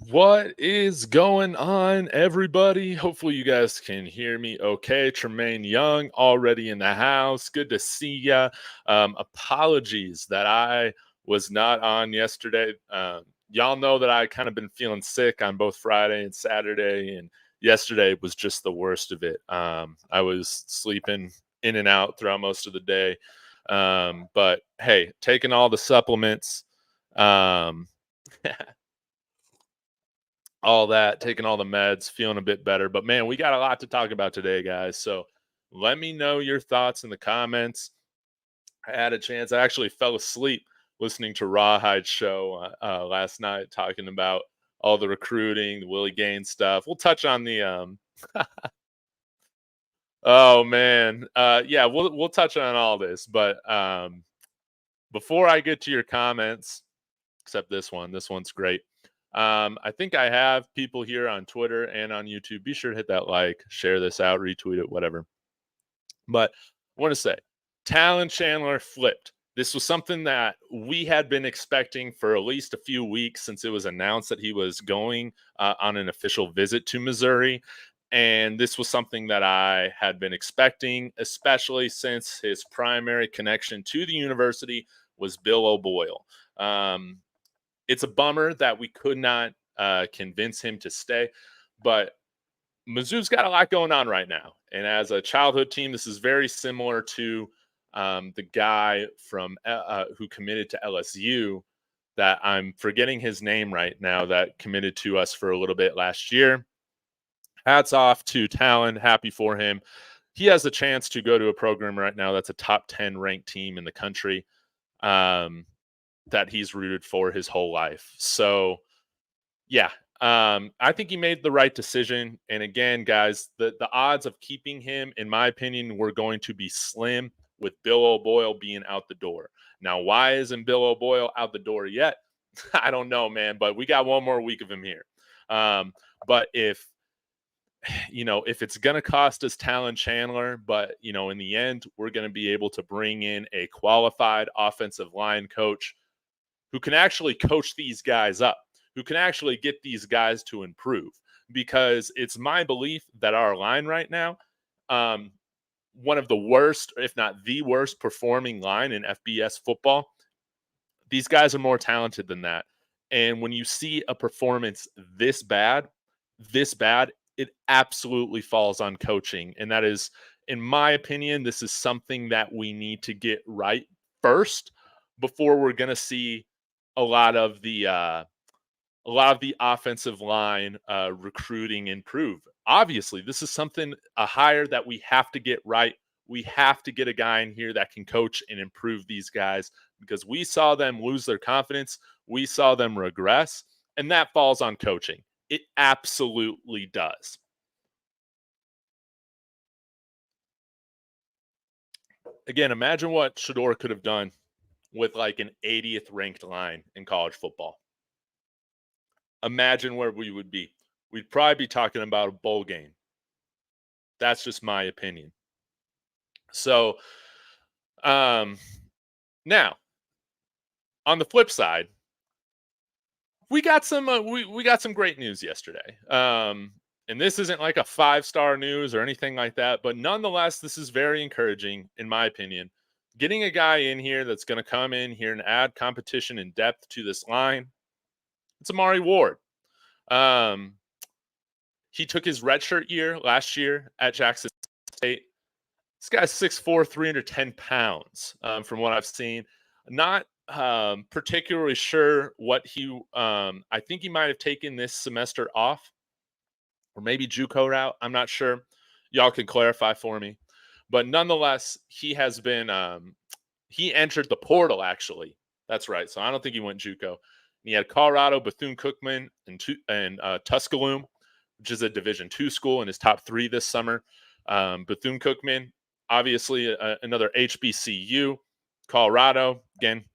What is going on, everybody? Hopefully, you guys can hear me okay. Tremaine Young already in the house. Good to see ya. Apologies that I was not on yesterday. Y'all know that I kind of been feeling sick on both Friday and Saturday, and yesterday was just the worst of it. I was sleeping in and out throughout most of the day. But hey, taking all the supplements. Um, all that, taking all the meds, feeling a bit better. But man, we got a lot to talk about today, guys. So let me know your thoughts in the comments. I had a chance. I actually fell asleep listening to Rawhide's show last night, talking about all the recruiting, the Willie Gaines stuff. We'll touch on the oh man, yeah, we'll touch on all this. But before I get to your comments, except this one, this one's great. I think I have people here on Twitter and on YouTube. Be sure to hit that like, share this out, retweet it, whatever. But I want to say, Talan Chandler flipped. This was something that we had been expecting for at least a few weeks since it was announced that he was going on an official visit to Missouri. And this was something that I had been expecting, especially since his primary connection to the university was Bill O'Boyle. Um, it's a bummer that we could not convince him to stay, but Mizzou's got a lot going on right now. And as a childhood team, this is very similar to the guy from who committed to LSU that I'm forgetting his name right now that committed to us for a little bit last year. Hats off to Talan. Happy for him. He has a chance to go to a program right now that's a top 10 ranked team in the country. That he's rooted for his whole life. So, yeah, I think he made the right decision. And again, guys, the odds of keeping him, in my opinion, were going to be slim with Bill O'Boyle being out the door. Now, why isn't Bill O'Boyle out the door yet? I don't know, man, but we got one more week of him here. But if it's going to cost us Talan Chandler, but, in the end, we're going to be able to bring in a qualified offensive line coach who can actually coach these guys up, who can actually get these guys to improve. Because it's my belief that our line right now, one of the worst, if not the worst performing line in FBS football, these guys are more talented than that. And when you see a performance this bad, it absolutely falls on coaching. And that is, in my opinion, this is something that we need to get right first before we're going to see a lot of the offensive line recruiting improve. Obviously, this is a hire that we have to get right. We have to get a guy in here that can coach and improve these guys because we saw them lose their confidence. We saw them regress, and that falls on coaching. It absolutely does. Again, imagine what Shador could have done with like an 80th ranked line in college football. Imagine where we would be. We'd probably be talking about a bowl game. That's just my opinion. So, now on the flip side, we got some we got some great news yesterday. And this isn't like a 5-star news or anything like that, but nonetheless, this is very encouraging in my opinion. Getting a guy in here that's going to come in here and add competition and depth to this line. It's Amari Ward. He took his redshirt year last year at Jackson State. This guy's 6'4", 310 pounds from what I've seen. Not particularly sure what I think he might have taken this semester off or maybe JUCO route. I'm not sure. Y'all can clarify for me. But nonetheless, he has been he entered the portal actually. That's right. So I don't think he went JUCO. He had Colorado, Bethune-Cookman, and Tuscaloosa, which is a Division II school in his top 3 this summer. Bethune-Cookman, obviously another HBCU. Colorado, again,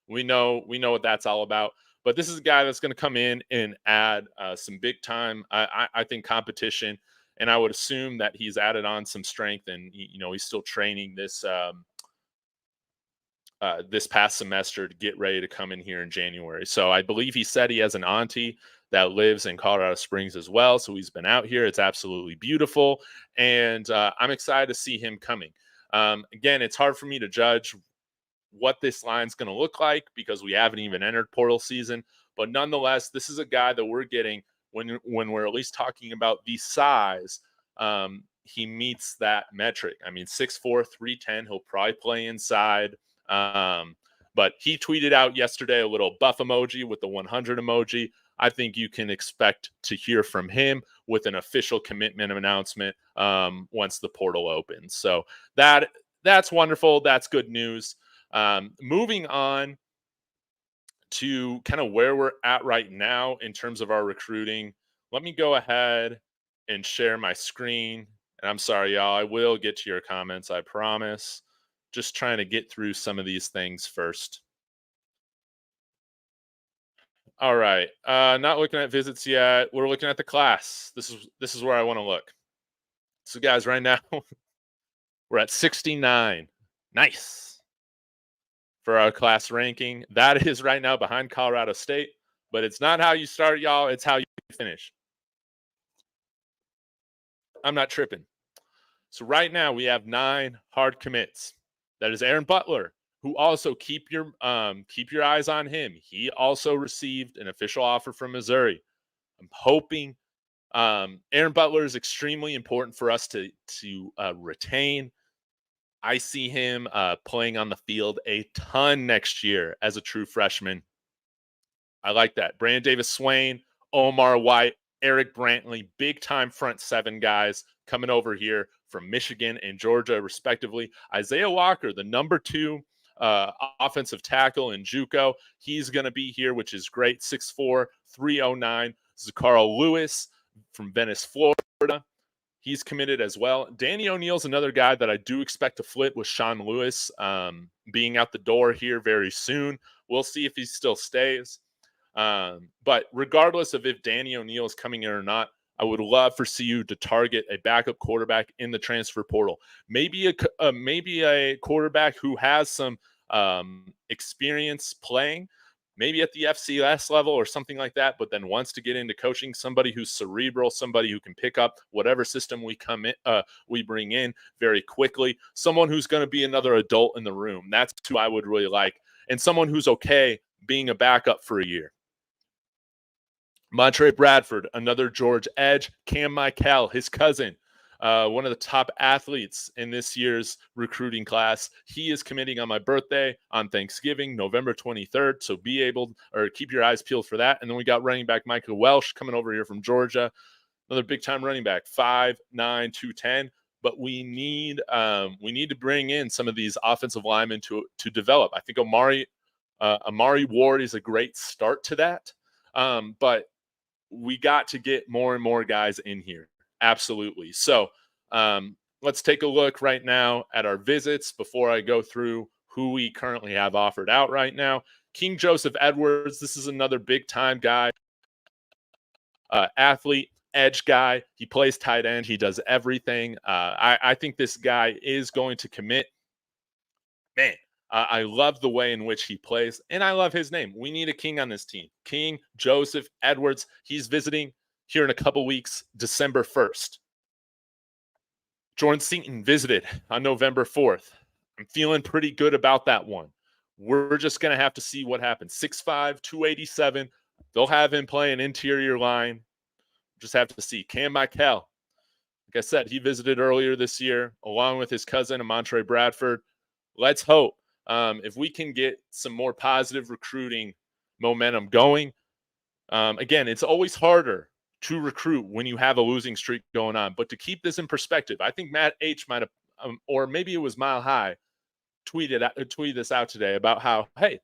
we know what that's all about. But this is a guy that's going to come in and add some big time, I think, competition. And I would assume that he's added on some strength, and he's still training this this past semester to get ready to come in here in January. So I believe he said he has an auntie that lives in Colorado Springs as well. So he's been out here. It's absolutely beautiful. And I'm excited to see him coming. Again, it's hard for me to judge what this line's going to look like because we haven't even entered portal season. But nonetheless, this is a guy that we're getting when we're at least talking about the size. He meets that metric. I mean, 6'4", 310. He'll probably play inside. But he tweeted out yesterday a little buff emoji with the 100 emoji. I think you can expect to hear from him with an official commitment announcement once the portal opens. So that's wonderful. That's good news. Moving on to kind of where we're at right now in terms of our recruiting. Let me go ahead and share my screen. And I'm sorry, y'all. I will get to your comments, I promise. Just trying to get through some of these things first. All right. Not looking at visits yet. We're looking at the class. This is where I want to look. So guys, right now we're at 69. Nice. For our class ranking. That is right now behind Colorado State, but it's not how you start, y'all. It's how you finish. I'm not tripping. So right now we have 9 hard commits. That is Aaron Butler, who also keep your eyes on him. He also received an official offer from Missouri. I'm hoping Aaron Butler is extremely important for us to retain. I see him playing on the field a ton next year as a true freshman. I like that. Brandon Davis-Swain, Omar White, Eric Brantley, big-time front 7 guys coming over here from Michigan and Georgia, respectively. Isaiah Walker, the number 2 offensive tackle in JUCO. He's going to be here, which is great. 6'4", 309. Zakaro Lewis from Venice, Florida. He's committed as well. Danny O'Neal's another guy that I do expect to flip with Sean Lewis being out the door here very soon. We'll see if he still stays. But regardless of if Danny O'Neal is coming in or not, I would love for CU to target a backup quarterback in the transfer portal. Maybe a quarterback who has some experience playing, maybe at the FCS level or something like that, but then wants to get into coaching, somebody who's cerebral, somebody who can pick up whatever system we bring in very quickly, someone who's going to be another adult in the room. That's who I would really like, and someone who's okay being a backup for a year. Montre Bradford, another George edge. Cam Michael, his cousin, one of the top athletes in this year's recruiting class. He is committing on my birthday on Thanksgiving, November 23rd. So keep your eyes peeled for that. And then we got running back Michael Welsh coming over here from Georgia. Another big time running back, 5'9", 210. But we need to bring in some of these offensive linemen to develop. I think Amari Ward is a great start to that. But we got to get more and more guys in here. Absolutely. So let's take a look right now at our visits before I go through who we currently have offered out right now. King Joseph Edwards, this is another big-time guy, athlete, edge guy. He plays tight end. He does everything. I think this guy is going to commit. Man, I love the way in which he plays, and I love his name. We need a king on this team. King Joseph Edwards. He's visiting here in a couple weeks, December 1st. Jordan Seaton visited on November 4th. I'm feeling pretty good about that one. We're just going to have to see what happens. 6'5", 287. They'll have him play an interior line. Just have to see. Cam Michael, like I said, he visited earlier this year, along with his cousin, Montre Bradford. Let's hope. If we can get some more positive recruiting momentum going, again, it's always harder to recruit when you have a losing streak going on. But to keep this in perspective, I think Matt H. might have, or maybe it was Mile High, tweeted this out today about how, hey,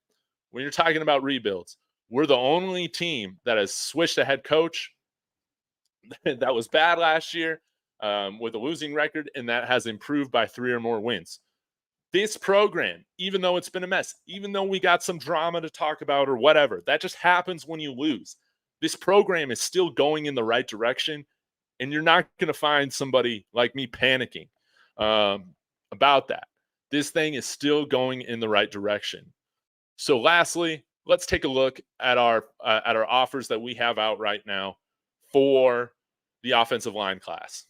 when you're talking about rebuilds, we're the only team that has switched a head coach that was bad last year with a losing record, and that has improved by 3 or more wins. This program, even though it's been a mess, even though we got some drama to talk about or whatever, that just happens when you lose. This program is still going in the right direction, and you're not going to find somebody like me panicking about that. this thing is still going in the right direction. So lastly, let's take a look at our offers that we have out right now for the offensive line class.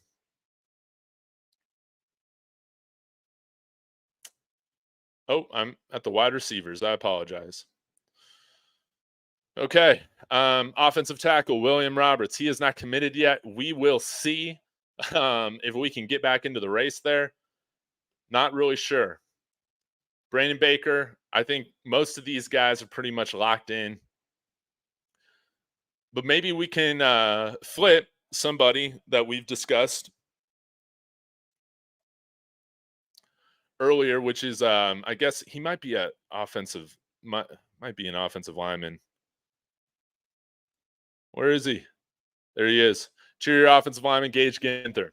Oh, I'm at the wide receivers. I apologize. Okay. Offensive tackle, William Roberts. He is not committed yet. We will see if we can get back into the race there. Not really sure. Brandon Baker, I think most of these guys are pretty much locked in. But maybe we can flip somebody that we've discussed earlier, which is I guess he might be an offensive lineman. Where is he? There he is. Interior offensive lineman Gage Ginther.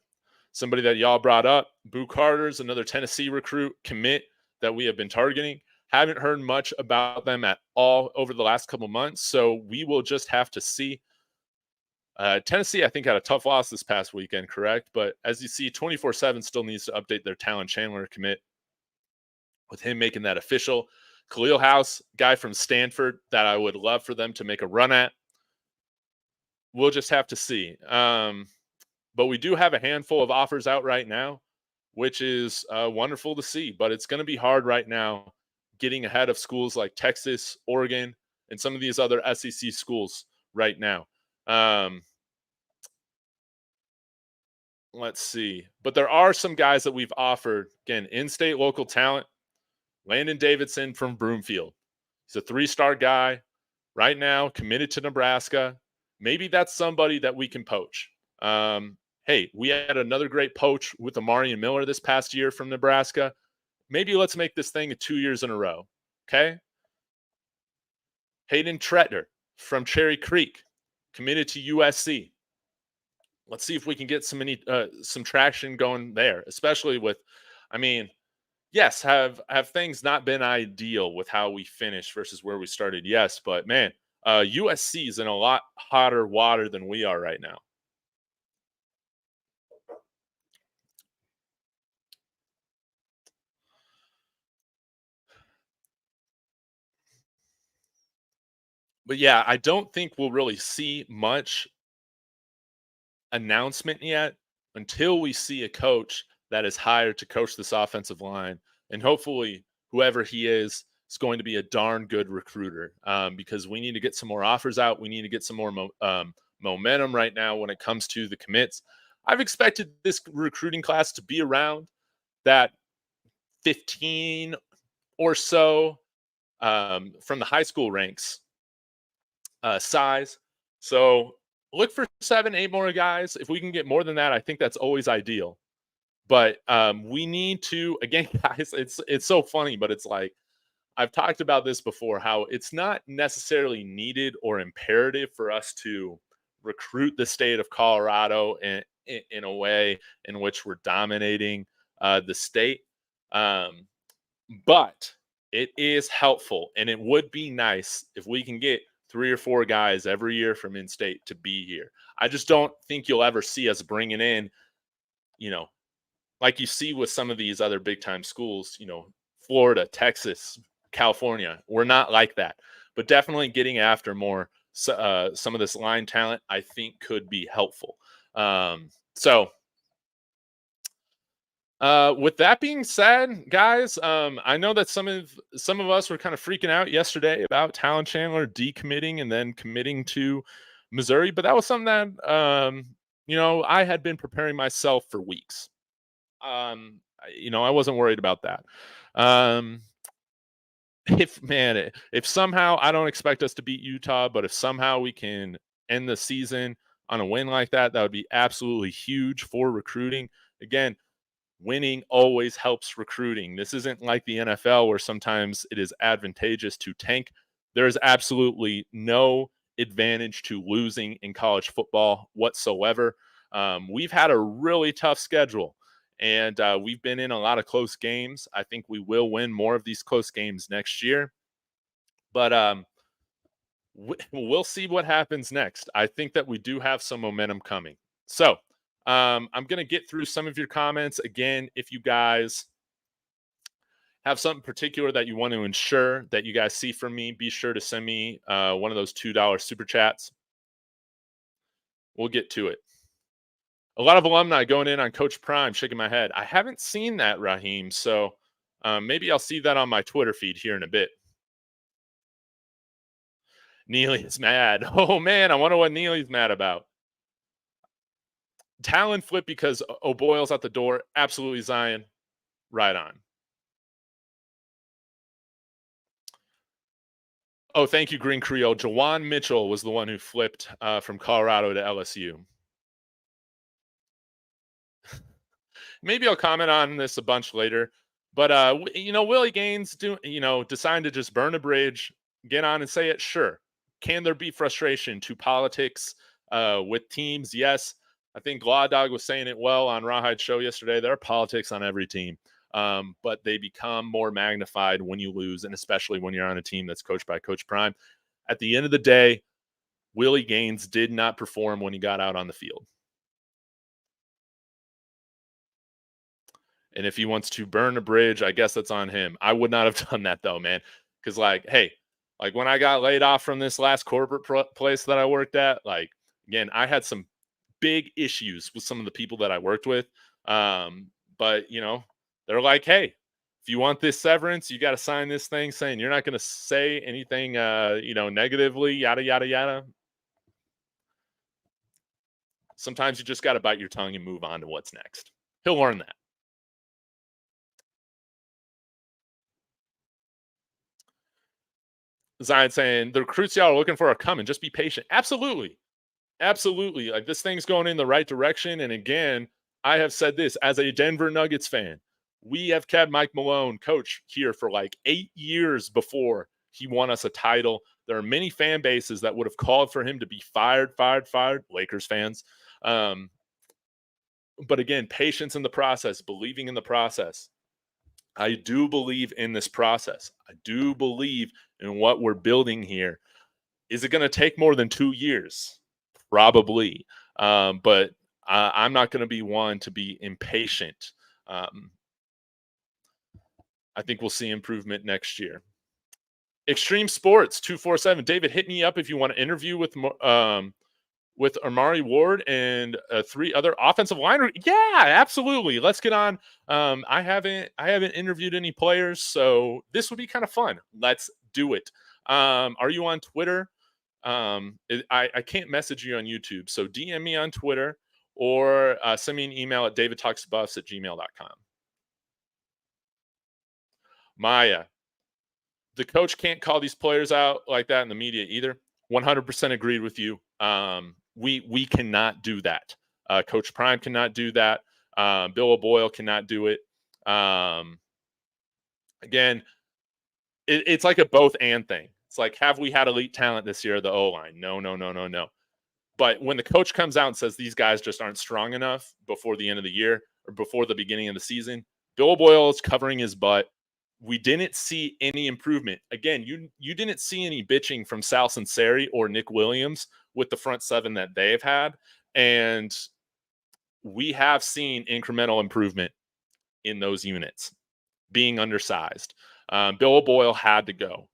Somebody that y'all brought up. Boo Carter's another Tennessee recruit commit that we have been targeting. Haven't heard much about them at all over the last couple months, so we will just have to see. Tennessee, I think, had a tough loss this past weekend, correct? But as you see, 24/7 still needs to update their Talan Chandler commit with him making that official. Khalil House, guy from Stanford that I would love for them to make a run at. We'll just have to see. But we do have a handful of offers out right now, which is wonderful to see. But it's going to be hard right now getting ahead of schools like Texas, Oregon, and some of these other SEC schools right now. Let's see. But there are some guys that we've offered. Again, in-state local talent. Landon Davidson from Broomfield. He's a 3-star guy right now, committed to Nebraska. Maybe that's somebody that we can poach. Hey, we had another great poach with Amari Miller this past year from Nebraska. Maybe let's make this thing 2 years in a row. Okay. Hayden Tretner from Cherry Creek, committed to USC. Let's see if we can get some traction going there, especially with, I mean, yes, have things not been ideal with how we finished versus where we started? Yes, but man, USC is in a lot hotter water than we are right now. But yeah, I don't think we'll really see much announcement yet until we see a coach that is hired to coach this offensive line. And hopefully, whoever he is going to be a darn good recruiter, because we need to get some more offers out. We need to get some more momentum right now when it comes to the commits. I've expected this recruiting class to be around that 15 or so from the high school ranks size. So look for 7, 8 more guys. If we can get more than that, I think that's always ideal. But we need to, again, guys, it's so funny, but it's like, I've talked about this before, how it's not necessarily needed or imperative for us to recruit the state of Colorado in a way in which we're dominating the state. But it is helpful, and it would be nice if we can get 3 or 4 guys every year from in-state to be here. I just don't think you'll ever see us bringing in, like you see with some of these other big-time schools, Florida, Texas, California. We're not like that. But definitely getting after more some of this line talent, I think, could be helpful. With that being said, guys, I know that some of us were kind of freaking out yesterday about Talan Chandler decommitting and then committing to Missouri, but that was something that I had been preparing myself for weeks. I wasn't worried about that. If somehow, I don't expect us to beat Utah, but if somehow we can end the season on a win like that, that would be absolutely huge for recruiting. Again, winning always helps recruiting. This isn't like the NFL where sometimes it is advantageous to tank. There is absolutely no advantage to losing in college football whatsoever. We've had a really tough schedule, and we've been in a lot of close games. I think we will win more of these close games next year. But we'll see what happens next. I think that we do have some momentum coming. So I'm going to get through some of your comments. Again, if you guys have something particular that you want to ensure that you guys see from me, be sure to send me one of those $2 super chats. We'll get to it. A lot of alumni going in on Coach Prime, shaking my head. I haven't seen that, Raheem. So maybe I'll see that on my Twitter feed here in a bit. Neely is mad. Oh, man, I wonder what Neely's mad about. Talan flip because O'Boyle's at the door. Absolutely, Zion. Right on. Oh, thank you, Green Creole. Jawan Mitchell was the one who flipped from Colorado to LSU. Maybe I'll comment on this a bunch later. But Willie Gaines deciding to just burn a bridge, get on and say it. Sure. Can there be frustration to politics with teams? Yes. I think Law Dog was saying it well on Rawhide Show yesterday. There are politics on every team, but they become more magnified when you lose, and especially when you're on a team that's coached by Coach Prime. At the end of the day, Willie Gaines did not perform when he got out on the field. And if he wants to burn a bridge, I guess that's on him. I would not have done that though, man. Because when I got laid off from this last corporate place that I worked at, again, I had some big issues with some of the people that I worked with. But they're like, hey, if you want this severance, you got to sign this thing saying you're not going to say anything, negatively, yada, yada, yada. Sometimes you just got to bite your tongue and move on to what's next. He'll learn that. Zion saying the recruits y'all are looking for are coming. Just be patient. Absolutely. Absolutely. Like, this thing's going in the right direction. And again, I have said this as a Denver Nuggets fan. We have kept Mike Malone coach here for 8 years before he won us a title. There are many fan bases that would have called for him to be fired. Lakers fans. But again, patience in the process, believing in the process. I do believe in this process. I do believe in what we're building here. Is it going to take more than 2 years? Probably. But I'm not going to be one to be impatient. I think we'll see improvement next year. Extreme Sports 247. David, hit me up if you want to interview with Amari Ward and 3 other offensive linemen. Yeah, absolutely. Let's get on. I haven't interviewed any players, so this would be kind of fun. Let's do it. Are you on Twitter? I can't message you on YouTube, so DM me on Twitter or send me an email at davidtalksbuffs@gmail.com. Maya, the coach can't call these players out like that in the media either. 100% agreed with you. We cannot do that. Coach Prime cannot do that. Bill O'Boyle cannot do it. Again, it's like a both and thing. It's like, have we had elite talent this year? The O-line? No. But when the coach comes out and says these guys just aren't strong enough before the end of the year or before the beginning of the season, Bill O'Boyle is covering his butt. We didn't see any improvement. Again, you didn't see any bitching from Sal Sinceri or Nick Williams with the front seven that they've had. And we have seen incremental improvement in those units being undersized. Bill O'Boyle had to go.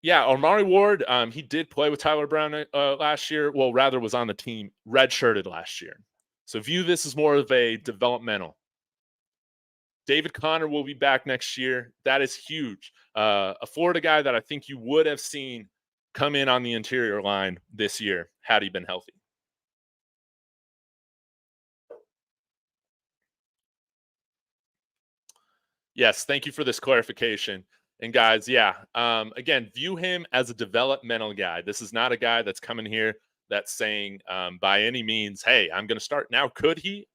Yeah, Amari Ward, he did play with Tyler Brown last year. Well, rather was on the team, redshirted last year. So view this as more of a developmental. David Connor will be back next year. That is huge. A Florida guy that I think you would have seen come in on the interior line this year had he been healthy. Yes, thank you for this clarification. And guys, again, view him as a developmental guy. This is not a guy that's coming here that's saying by any means, hey, I'm going to start now. Could he?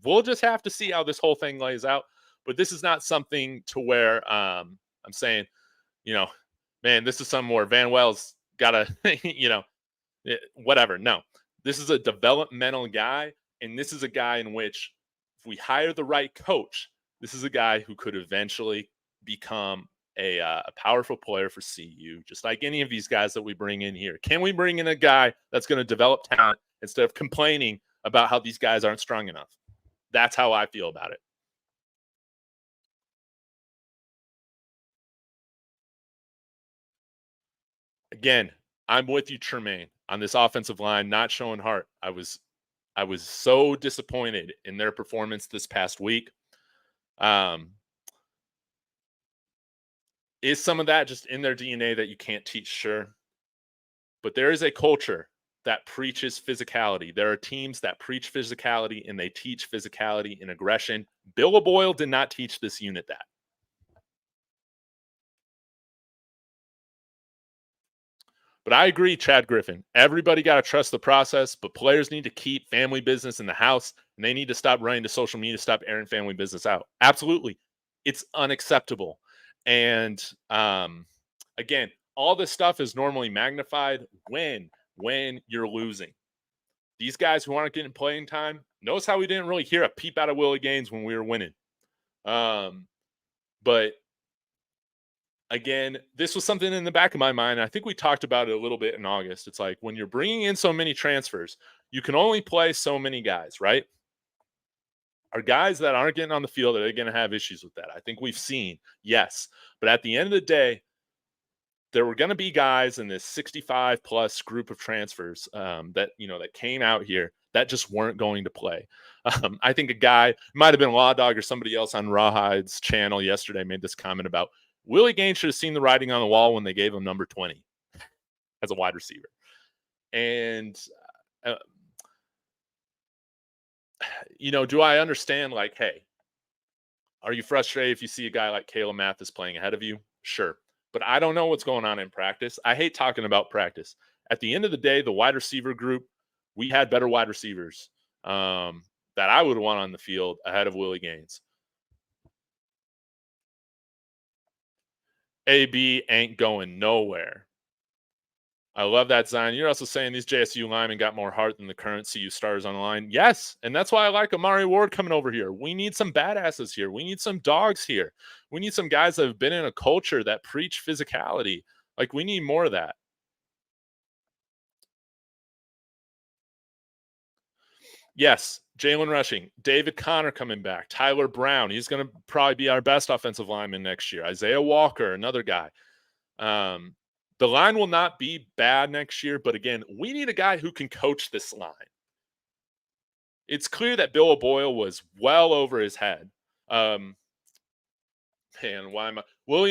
We'll just have to see how this whole thing lays out. But this is not something to where I'm saying, man, this is something where Van Wells got to, whatever. No, this is a developmental guy. And this is a guy in which if we hire the right coach, this is a guy who could eventually become a powerful player for CU, just like any of these guys that we bring in here. Can we bring in a guy that's going to develop talent instead of complaining about how these guys aren't strong enough. That's how I feel about it. Again, I'm with you, Tremaine, on this offensive line not showing heart. I was so disappointed in their performance this past week. Is some of that just in their DNA that you can't teach? Sure. But there is a culture that preaches physicality. There are teams that preach physicality and they teach physicality and aggression. Bill O'Boyle did not teach this unit that. But I agree, Chad Griffin. Everybody got to trust the process, but players need to keep family business in the house and they need to stop running to social media, stop airing family business out. Absolutely. It's unacceptable. And again, all this stuff is normally magnified when you're losing. These guys who aren't getting playing time, notice how we didn't really hear a peep out of Willie Gaines when we were winning. But again, this was something in the back of my mind. I think we talked about it a little bit in August. It's like when you're bringing in so many transfers, you can only play so many guys, right? Are guys that aren't getting on the field, are they going to have issues with that? I think we've seen, yes. But at the end of the day, there were going to be guys in this 65 plus group of transfers that came out here that just weren't going to play. I think a guy might have been Law Dog or somebody else on Rawhide's channel yesterday made this comment about Willie Gaines should have seen the writing on the wall when they gave him number 20 as a wide receiver. And do I understand, like, hey, are you frustrated if you see a guy like Caleb Mathis playing ahead of you? Sure. But I don't know what's going on in practice. I hate talking about practice. At the end of the day, the wide receiver group, we had better wide receivers that I would want on the field ahead of Willie Gaines. AB ain't going nowhere. I love that, Zion. You're also saying these JSU linemen got more heart than the current CU stars on the line. Yes, and that's why I like Amari Ward coming over here. We need some badasses here. We need some dogs here. We need some guys that have been in a culture that preach physicality. Like, we need more of that. Yes, Jalen Rushing, David Connor coming back, Tyler Brown. He's going to probably be our best offensive lineman next year. Isaiah Walker, another guy. The line will not be bad next year, but again, we need a guy who can coach this line. It's clear that Bill O'Boyle was well over his head. William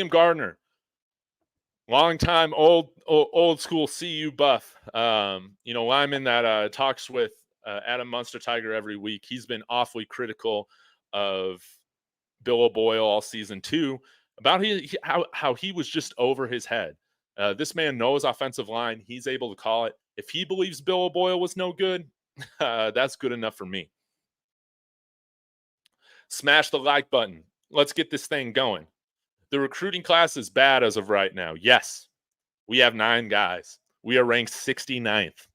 Gardner, longtime old school CU buff. Lineman that talks with Adam Munster Tiger every week. He's been awfully critical of Bill O'Boyle all season too, about how he was just over his head. This man knows offensive line. He's able to call it. If he believes Bill O'Boyle was no good, that's good enough for me. Smash the like button. Let's get this thing going. The recruiting class is bad as of right now. Yes, we have 9 guys. We are ranked 69th.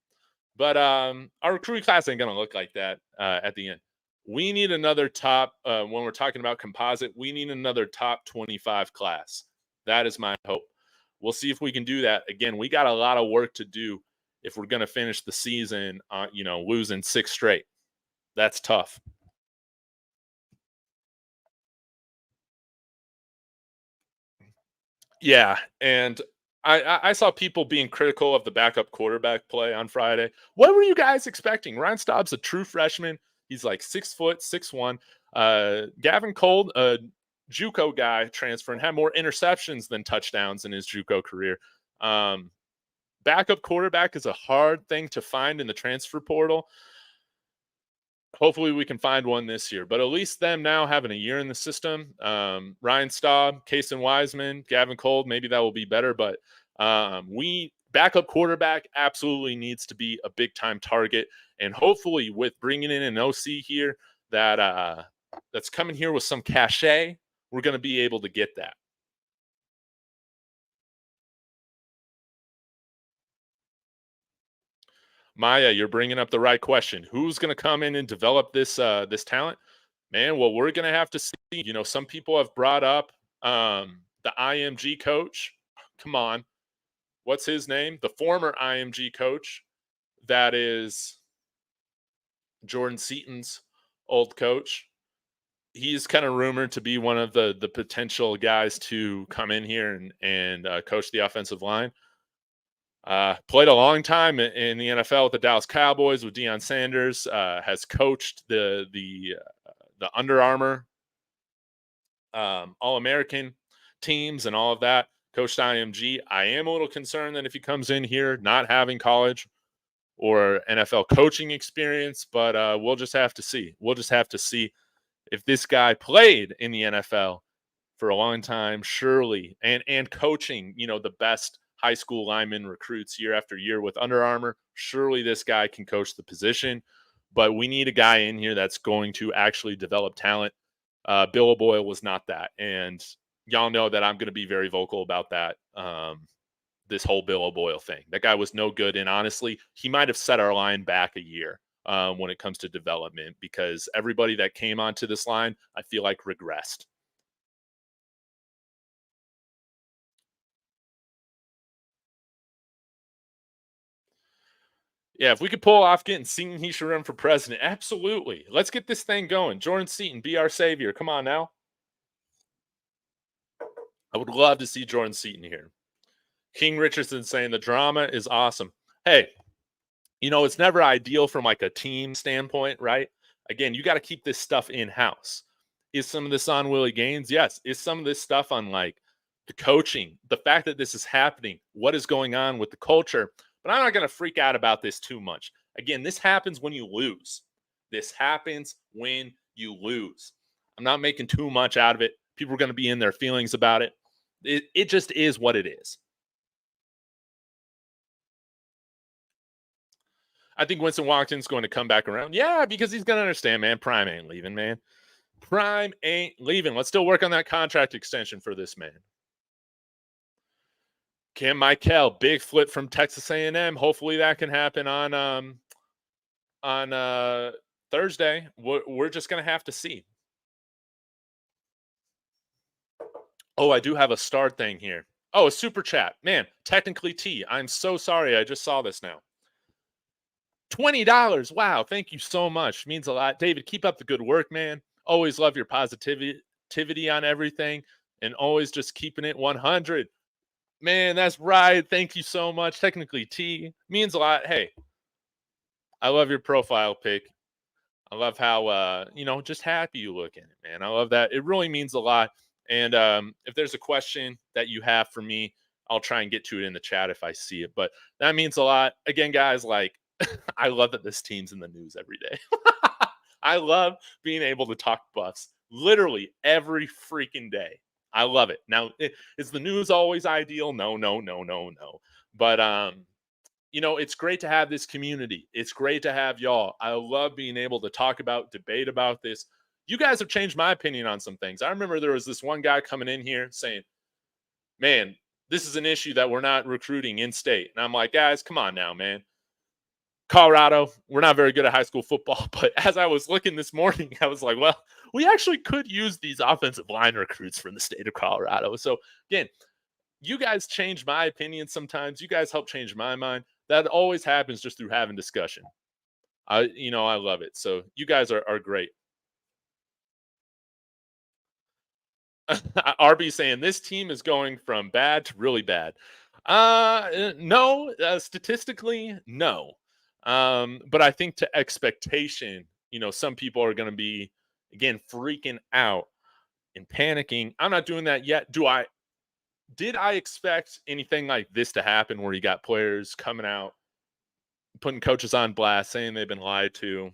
But our recruiting class ain't going to look like that at the end. We need another top, when we're talking about composite, we need another top 25 class. That is my hope. We'll see if we can do that. Again, we got a lot of work to do if we're going to finish the season, losing 6 straight. That's tough. Yeah, and I saw people being critical of the backup quarterback play on Friday. What were you guys expecting? Ryan Staub's a true freshman. He's like 6 foot, 6'1". Gavin Cold, a JUCO guy transferring, had more interceptions than touchdowns in his JUCO career. Backup quarterback is a hard thing to find in the transfer portal. Hopefully we can find one this year, but at least them now having a year in the system. Ryan Staub, Kason Wiseman, Gavin Cold, maybe that will be better, but backup quarterback absolutely needs to be a big time target. And hopefully with bringing in an OC here that's coming here with some cachet, we're going to be able to get that. Maya, you're bringing up the right question. Who's going to come in and develop this talent? Man, well, we're going to have to see. Some people have brought up the IMG coach. Come on. What's his name? The former IMG coach that is Jordan Seaton's old coach. He's kind of rumored to be one of the potential guys to come in here and coach the offensive line. Played a long time in the NFL with the Dallas Cowboys with Deion Sanders. Has coached the Under Armour All American teams and all of that. Coached IMG. I am a little concerned that if he comes in here not having college or NFL coaching experience, but we'll just have to see. We'll just have to see if this guy played in the NFL for a long time, surely, and coaching, the best high school lineman recruits year after year with Under Armour. Surely this guy can coach the position, but we need a guy in here that's going to actually develop talent. Bill O'Boyle was not that, and y'all know that I'm going to be very vocal about that. This whole Bill O'Boyle thing. That guy was no good, and honestly, he might have set our line back a year when it comes to development, because everybody that came onto this line, I feel like regressed. Yeah, if we could pull off getting Seaton, he should run for president. Absolutely. Let's get this thing going. Jordan Seaton, be our savior. Come on now. I would love to see Jordan Seaton here. King Richardson saying the drama is awesome. Hey, it's never ideal from like a team standpoint, right? Again, you got to keep this stuff in house. Is some of this on Willie Gaines? Yes. Is some of this stuff on like the coaching, the fact that this is happening, what is going on with the culture? But I'm not going to freak out about this too much. Again, this happens when you lose. This happens when you lose. I'm not making too much out of it. People are going to be in their feelings about it. It just is what it is. I think Winston Washington's going to come back around. Yeah, because he's going to understand, man. Prime ain't leaving, man. Prime ain't leaving. Let's still work on that contract extension for this man. Cam Michael, big flip from Texas A&M. Hopefully that can happen on Thursday. We're just going to have to see. Oh, I do have a start thing here. Oh, a super chat. Man, technically T. I'm so sorry. I just saw this now. $20. Wow. Thank you so much. Means a lot. David, keep up the good work, man. Always love your positivity on everything and always just keeping it 100. Man, that's right. Thank you so much. Technically T. Means a lot. Hey, I love your profile pic. I love how, just happy you look in it, man. I love that. It really means a lot. And if there's a question that you have for me, I'll try and get to it in the chat if I see it. But that means a lot. Again, guys, like, I love that this team's in the news every day. I love being able to talk Buffs literally every freaking day. I love it. Now, is the news always ideal? No. But, it's great to have this community. It's great to have y'all. I love being able to talk about, debate about this. You guys have changed my opinion on some things. I remember there was this one guy coming in here saying, man, this is an issue that we're not recruiting in state. And I'm like, guys, come on now, man. Colorado, we're not very good at high school football. But as I was looking this morning, I was like, well, we actually could use these offensive line recruits from the state of Colorado. So again, you guys change my opinion sometimes. You guys help change my mind. That always happens just through having discussion. I love it. So you guys are great. RB saying this team is going from bad to really bad. No, statistically, no. But I think to expectation, some people are going to be, again, freaking out and panicking. I'm not doing that yet. Did I expect anything like this to happen where you got players coming out, putting coaches on blast, saying they've been lied to?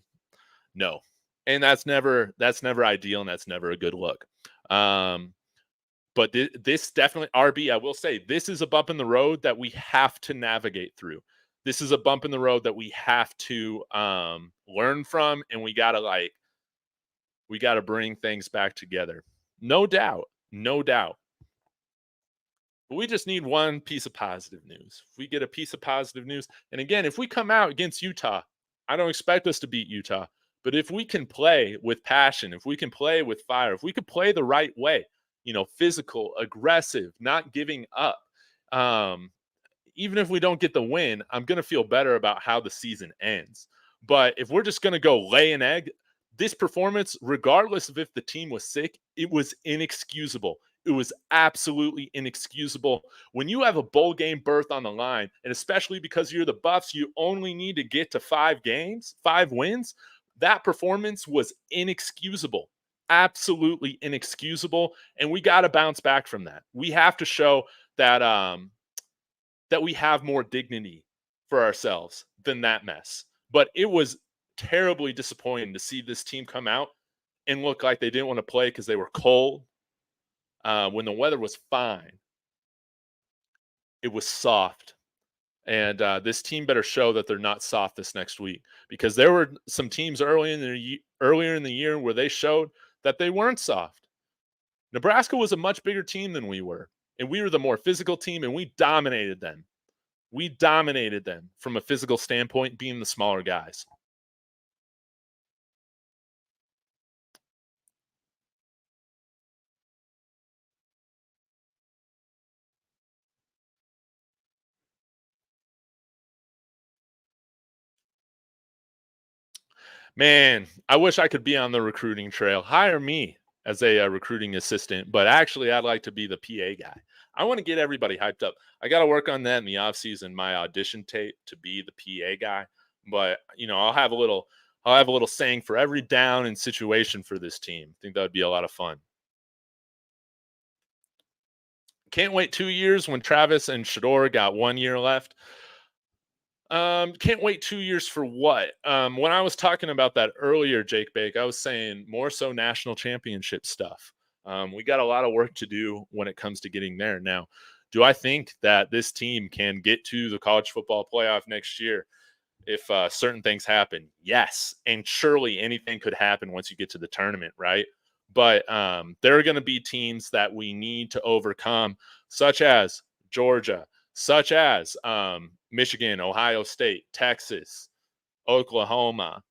No. And that's never ideal, and that's never a good look. But this definitely, RB, I will say, this is a bump in the road that we have to navigate through. This is a bump in the road that we have to learn from, and we gotta bring things back together. No doubt. But we just need one piece of positive news. If we get a piece of positive news, and again, if we come out against Utah, I don't expect us to beat Utah, but if we can play with passion, if we can play with fire, if we can play the right way, physical, aggressive, not giving up, even if we don't get the win, I'm going to feel better about how the season ends. But if we're just going to go lay an egg, this performance, regardless of if the team was sick, it was inexcusable. It was absolutely inexcusable. When you have a bowl game berth on the line, and especially because you're the Buffs, you only need to get to 5 wins. That performance was inexcusable. Absolutely inexcusable. And we got to bounce back from that. We have to show that that we have more dignity for ourselves than that mess. But it was terribly disappointing to see this team come out and look like they didn't want to play because they were cold. When the weather was fine, it was soft. And this team better show that they're not soft this next week, because there were some teams earlier in the year where they showed that they weren't soft. Nebraska was a much bigger team than we were, and we were the more physical team, and we dominated them. We dominated them from a physical standpoint, being the smaller guys. Man, I wish I could be on the recruiting trail. Hire me as a recruiting assistant, but actually I'd like to be the PA guy. I want to get everybody hyped up. I got to work on that in the offseason, my audition tape to be the PA guy. But, I'll have a little saying for every down and situation for this team. I think that would be a lot of fun. Can't wait 2 years when Travis and Shador got 1 year left. Can't wait 2 years for what? When I was talking about that earlier, Jake Bake, I was saying more so national championship stuff. We got a lot of work to do when it comes to getting there. Now, do I think that this team can get to the college football playoff next year if certain things happen? Yes, and surely anything could happen once you get to the tournament, right? But there are going to be teams that we need to overcome, such as Georgia, such as Michigan, Ohio State, Texas, Oklahoma,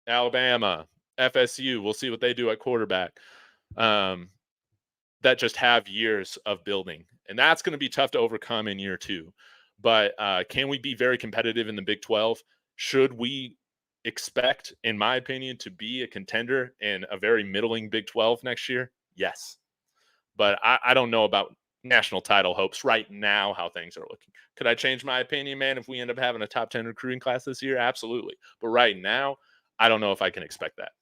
Alabama, FSU. We'll see what they do at quarterback. That just have years of building. And that's going to be tough to overcome in year 2. But can we be very competitive in the Big 12? Should we expect, in my opinion, to be a contender in a very middling Big 12 next year? Yes. But I don't know about national title hopes right now, how things are looking. Could I change my opinion, man, if we end up having a top 10 recruiting class this year? Absolutely. But right now, I don't know if I can expect that.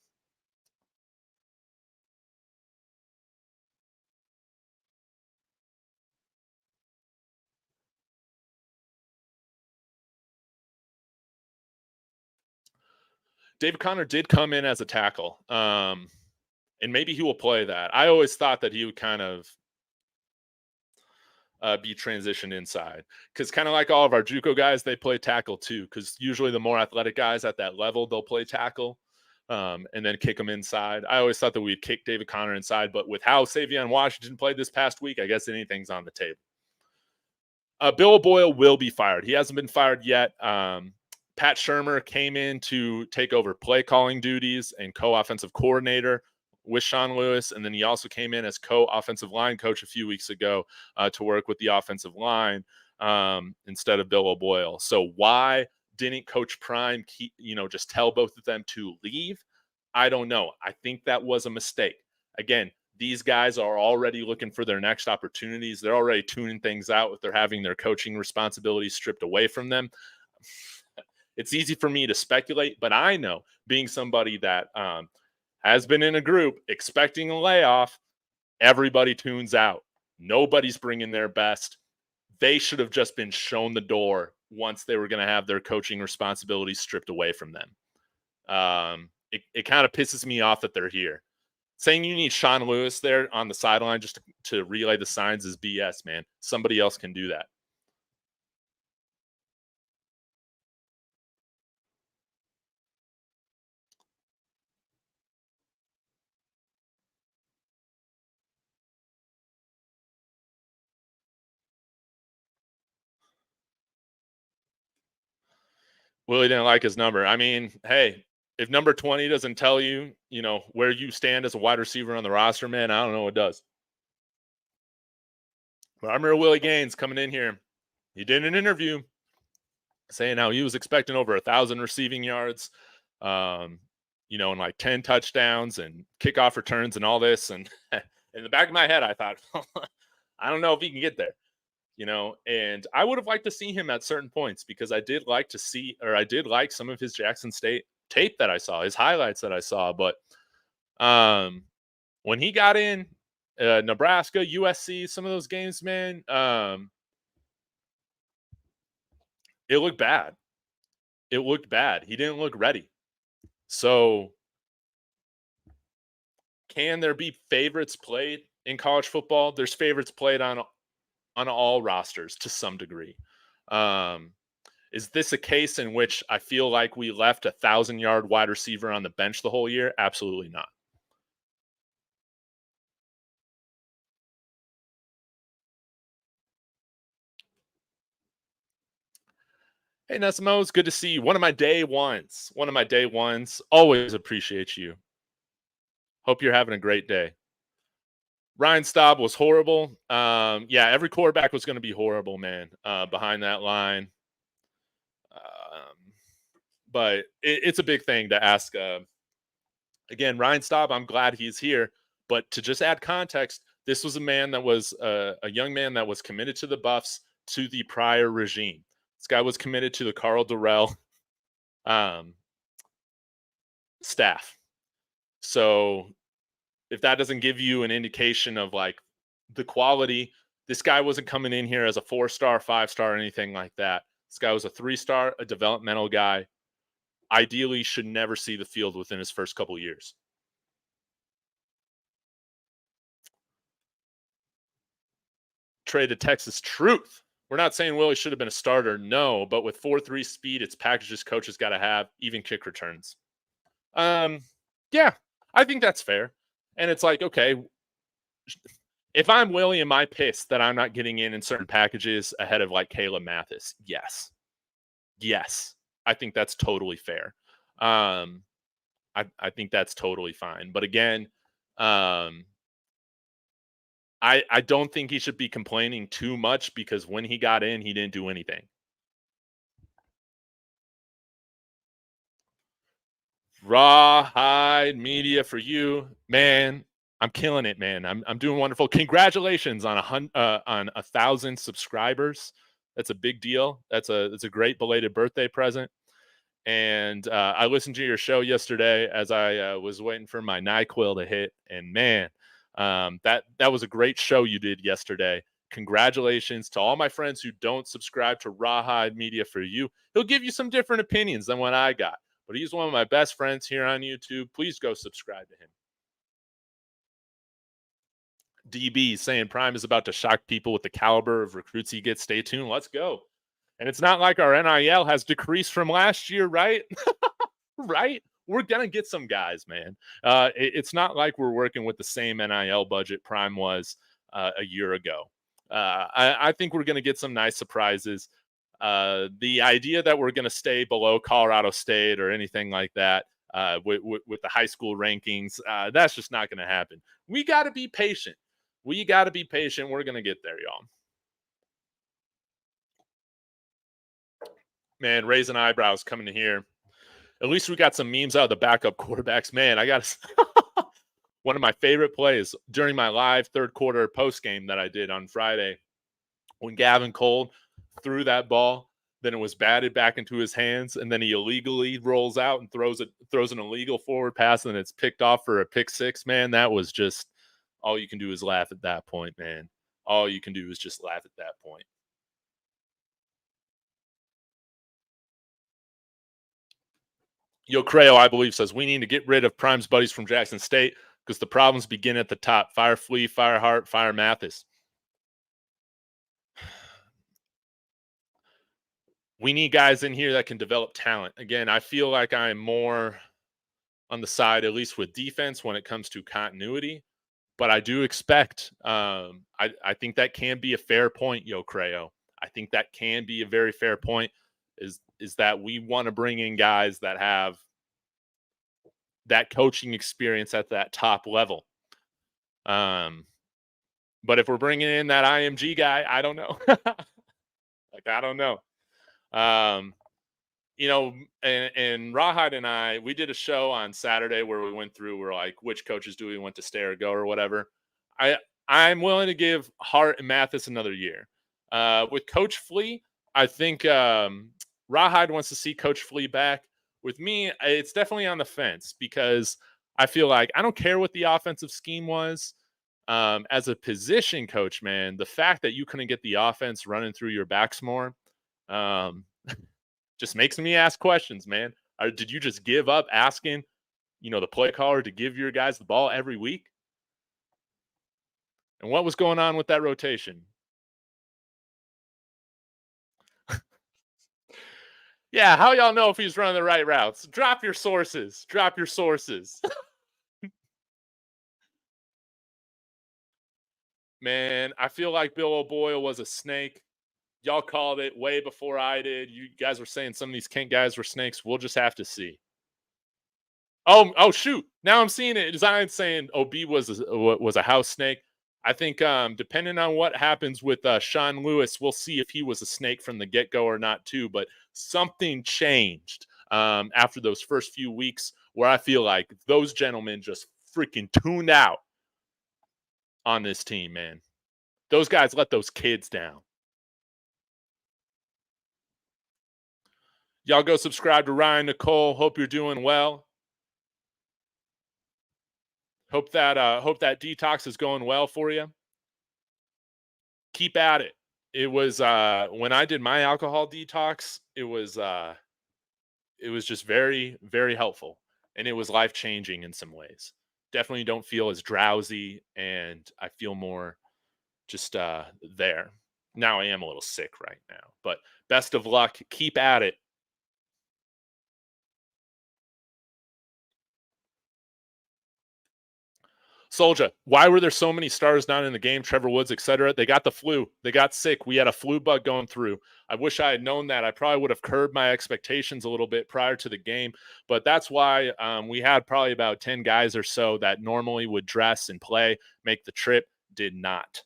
David Connor did come in as a tackle, and maybe he will play that. I always thought that he would kind of be transitioned inside, because kind of like all of our JUCO guys, they play tackle too, because usually the more athletic guys at that level, they'll play tackle and then kick them inside. I always thought that we'd kick David Connor inside, but with how sy'veon Washington played this past week, I guess anything's on the table. Bill Boyle will be fired. He hasn't been fired yet. Pat Shermer came in to take over play calling duties and co-offensive coordinator with Sean Lewis, and then he also came in as co-offensive line coach a few weeks ago to work with the offensive line instead of Bill O'Boyle. So why didn't Coach Prime just tell both of them to leave? I don't know. I think that was a mistake. Again, these guys are already looking for their next opportunities. They're already tuning things out if they're having their coaching responsibilities stripped away from them. It's easy for me to speculate, but I know, being somebody that has been in a group expecting a layoff, everybody tunes out. Nobody's bringing their best. They should have just been shown the door once they were going to have their coaching responsibilities stripped away from them. It kind of pisses me off that they're here. Saying you need Sean Lewis there on the sideline just to relay the signs is BS, man. Somebody else can do that. Willie didn't like his number. I mean, hey, if number 20 doesn't tell you, where you stand as a wide receiver on the roster, man, I don't know what does. But I remember Willie Gaines coming in here. He did an interview. saying how he was expecting over 1,000 receiving yards, and like 10 touchdowns and kickoff returns and all this. And in the back of my head, I thought, I don't know if he can get there, and I would have liked to see him at certain points because I did like some of his Jackson State tape that I saw, his highlights that I saw. But when he got in Nebraska, USC, some of those games, man, it looked bad. It looked bad. He didn't look ready. So can there be favorites played in college football? There's favorites played on all rosters to some degree. Is this a case in which I feel like we left 1,000-yard wide receiver on the bench the whole year? Absolutely not. Hey, Nesmos, good to see you. One of my day ones. Always appreciate you. Hope you're having a great day. Ryan Staub was horrible. Yeah, every quarterback was going to be horrible, man, behind that line. But it's a big thing to ask. Again, Ryan Staub, I'm glad he's here. But to just add context, this was a man that was a young man that was committed to the Buffs to the prior regime. This guy was committed to the Carl Durrell staff. So if that doesn't give you an indication of like the quality, this guy wasn't coming in here as a 4-star, 5-star, or anything like that. This guy was a 3-star, a developmental guy. Ideally should never see the field within his first couple years. Traded Texas Truth. We're not saying Willie should have been a starter, no, but with 4.3 speed, it's packages coaches got to have, even kick returns. Yeah, I think that's fair. And it's like, okay, if I'm Willie, am I pissed that I'm not getting in certain packages ahead of like Caleb Mathis? Yes. I think that's totally fair. I think that's totally fine. But again, I don't think he should be complaining too much because when he got in, he didn't do anything. Rawhide Media for you, man. I'm killing it, man. I'm doing wonderful. Congratulations on 1,000 subscribers. That's a big deal. That's a great belated birthday present. And I listened to your show yesterday as I was waiting for my NyQuil to hit. And man, that was a great show you did yesterday. Congratulations to all my friends who don't subscribe to Rawhide Media for you. He'll give you some different opinions than what I got. But he's one of my best friends here on YouTube. Please go subscribe to him. DB saying Prime is about to shock people with the caliber of recruits he gets. Stay tuned. Let's go. And it's not like our NIL has decreased from last year, right? Right? We're going to get some guys, man. It's not like we're working with the same NIL budget Prime was a year ago. I think we're going to get some nice surprises. The idea that we're going to stay below Colorado State or anything like that with the high school rankings, that's just not going to happen. We got to be patient. We're going to get there, y'all. Man, raising eyebrows coming in here. At least we got some memes out of the backup quarterbacks. Man, I got one of my favorite plays during my live third quarter post game that I did on Friday when Gavin Cole threw that ball, then it was batted back into his hands, and then he illegally rolls out and throws an illegal forward pass, and it's picked off for a pick six. Man, that was just all you can do is laugh at that point, man. All you can do is just laugh at that point. Yo, Creo, I believe, says we need to get rid of Prime's buddies from Jackson State because the problems begin at the top. Fire Flea, fire Hart, fire Mathis. We need guys in here that can develop talent. Again, I feel like I'm more on the side, at least with defense, when it comes to continuity. But I do expect, I think that can be a fair point, Yo, Creo. I think that can be a very fair point, is that we want to bring in guys that have that coaching experience at that top level. But if we're bringing in that IMG guy, I don't know. I don't know. You know, and Rawhide and I, we did a show on Saturday where we went through, we're like, which coaches do we want to stay or go or whatever. I I'm willing to give Hart and Mathis another year. With Coach Flea, I think Rawhide wants to see Coach Flea back. With me, it's definitely on the fence because I feel like I don't care what the offensive scheme was. As a position coach, man, the fact that you couldn't get the offense running through your backs more, um, just makes me ask questions, man. Or did you just give up asking, the play caller to give your guys the ball every week? And what was going on with that rotation? Yeah, how y'all know if he's running the right routes? Drop your sources. Drop your sources. Man, I feel like Bill O'Boyle was a snake. Y'all called it way before I did. You guys were saying some of these Kent guys were snakes. We'll just have to see. Oh, shoot! Now I'm seeing it. Zion saying OB was a house snake. I think depending on what happens with Sean Lewis, we'll see if he was a snake from the get go or not too. But something changed after those first few weeks, where I feel like those gentlemen just freaking tuned out on this team. Man, those guys let those kids down. Y'all go subscribe to Ryan Nicole. Hope you're doing well. Hope that detox is going well for you. Keep at it. It was when I did my alcohol detox, it was just very, very helpful. And it was life changing in some ways. Definitely don't feel as drowsy and I feel more just there. Now I am a little sick right now, but best of luck. Keep at it. Soldier, why were there so many stars not in the game? Trevor Woods, etc. They got the flu. They got sick. We had a flu bug going through. I wish I had known that. I probably would have curbed my expectations a little bit prior to the game. But that's why we had probably about 10 guys or so that normally would dress and play, make the trip, did not.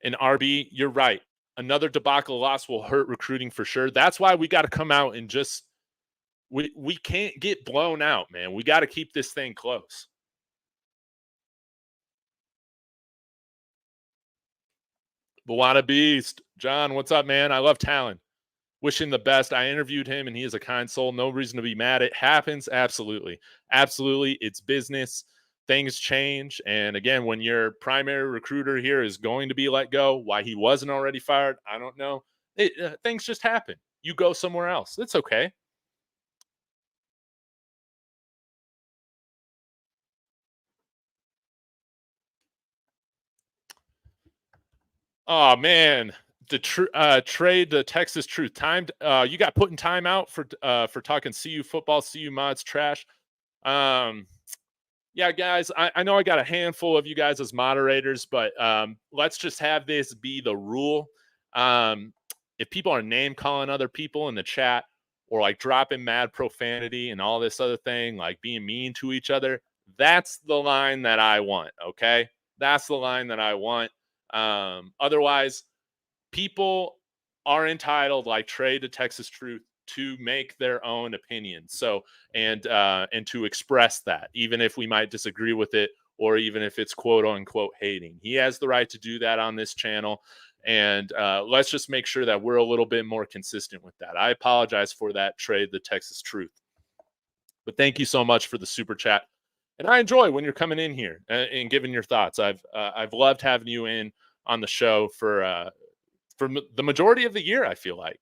And RB, you're right. Another debacle loss will hurt recruiting for sure. That's why we got to come out and just we can't get blown out, man. We got to keep this thing close. Bawada Beast. John, what's up, man? I love Talan. Wishing the best. I interviewed him and he is a kind soul. No reason to be mad. It happens. Absolutely. Absolutely. It's business. Things change. And again, when your primary recruiter here is going to be let go, why he wasn't already fired, I don't know. Things just happen. You go somewhere else. It's okay. Oh man, the trade the Texas Truth timed. You got put in timeout for talking CU football, CU mods trash. Yeah, guys, I know I got a handful of you guys as moderators, but let's just have this be the rule. If people are name calling other people in the chat or like dropping mad profanity and all this other thing, like being mean to each other, that's the line that I want. Okay, that's the line that I want. Otherwise, people are entitled, like Trey to Texas Truth, to make their own opinions. So and to express that, even if we might disagree with it, or even if it's quote unquote hating. He has the right to do that on this channel. And let's just make sure that we're a little bit more consistent with that. I apologize for that, Trey, the Texas Truth. But thank you so much for the super chat. And I enjoy when you're coming in here and giving your thoughts. I've loved having you in on the show for the majority of the year, I feel like.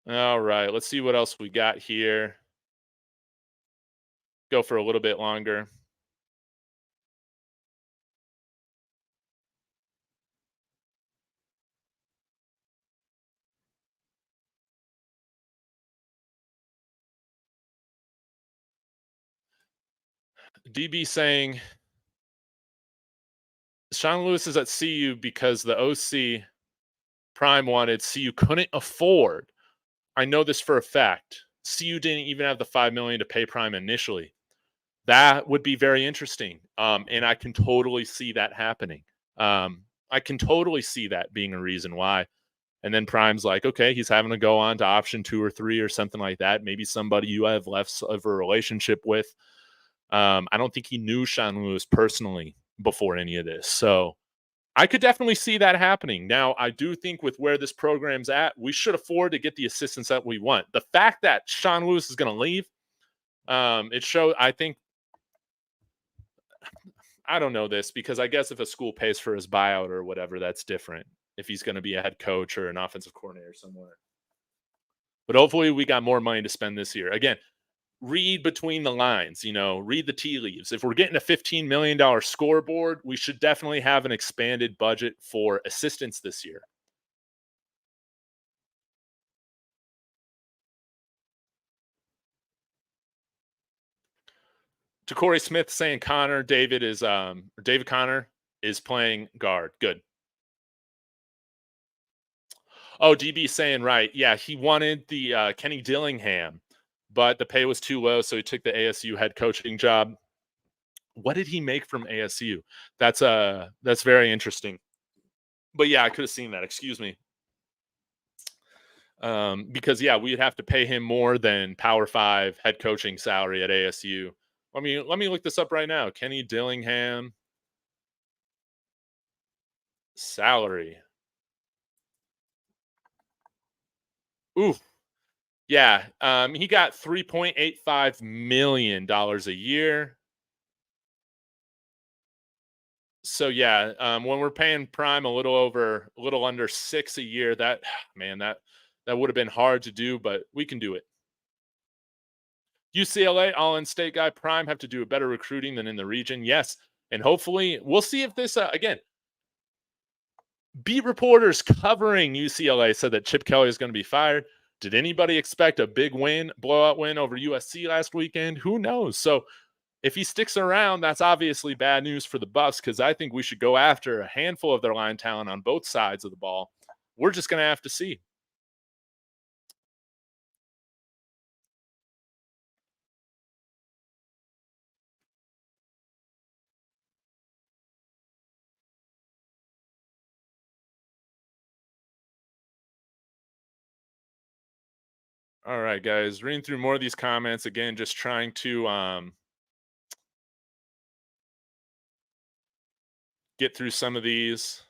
All right, let's see what else we got here. Go for a little bit longer. DB saying Sean Lewis is at CU because the OC Prime wanted. CU couldn't afford. I know this for a fact. CU didn't even have the $5 million to pay Prime initially. That would be very interesting. And I can totally see that happening. I can totally see that being a reason why. And then Prime's like, okay, he's having to go on to option 2 or 3 or something like that. Maybe somebody you have less of a relationship with. I don't think he knew Sean Lewis personally before any of this. So I could definitely see that happening. Now, I do think with where this program's at, we should afford to get the assistants that we want. The fact that Sean Lewis is going to leave, it shows, I think, I don't know this because I guess if a school pays for his buyout or whatever, that's different. If he's going to be a head coach or an offensive coordinator somewhere. But hopefully we got more money to spend this year. Again, read between the lines, read the tea leaves. If we're getting a $15 million scoreboard, we should definitely have an expanded budget for assistants this year. To Corey Smith saying David Connor is playing guard. Good. Oh, DB saying right. Yeah, he wanted the Kenny Dillingham, but the pay was too low, so he took the ASU head coaching job. What did he make from ASU? That's very interesting. But yeah, I could have seen that. Excuse me. Because yeah, we'd have to pay him more than Power 5 head coaching salary at ASU. Let me look this up right now. Kenny Dillingham salary. Ooh, yeah. He got $3.85 million a year. So yeah, when we're paying Prime a little under 6 a year, that man, that would have been hard to do, but we can do it. UCLA, all in state guy, Prime have to do a better recruiting than in the region. Yes. And hopefully we'll see if this, again, beat reporters covering UCLA said that Chip Kelly is going to be fired. Did anybody expect a big win, blowout win over USC last weekend? Who knows? So if he sticks around, that's obviously bad news for the Buffs because I think we should go after a handful of their line talent on both sides of the ball. We're just going to have to see. All right, guys, reading through more of these comments again, just trying to get through some of these.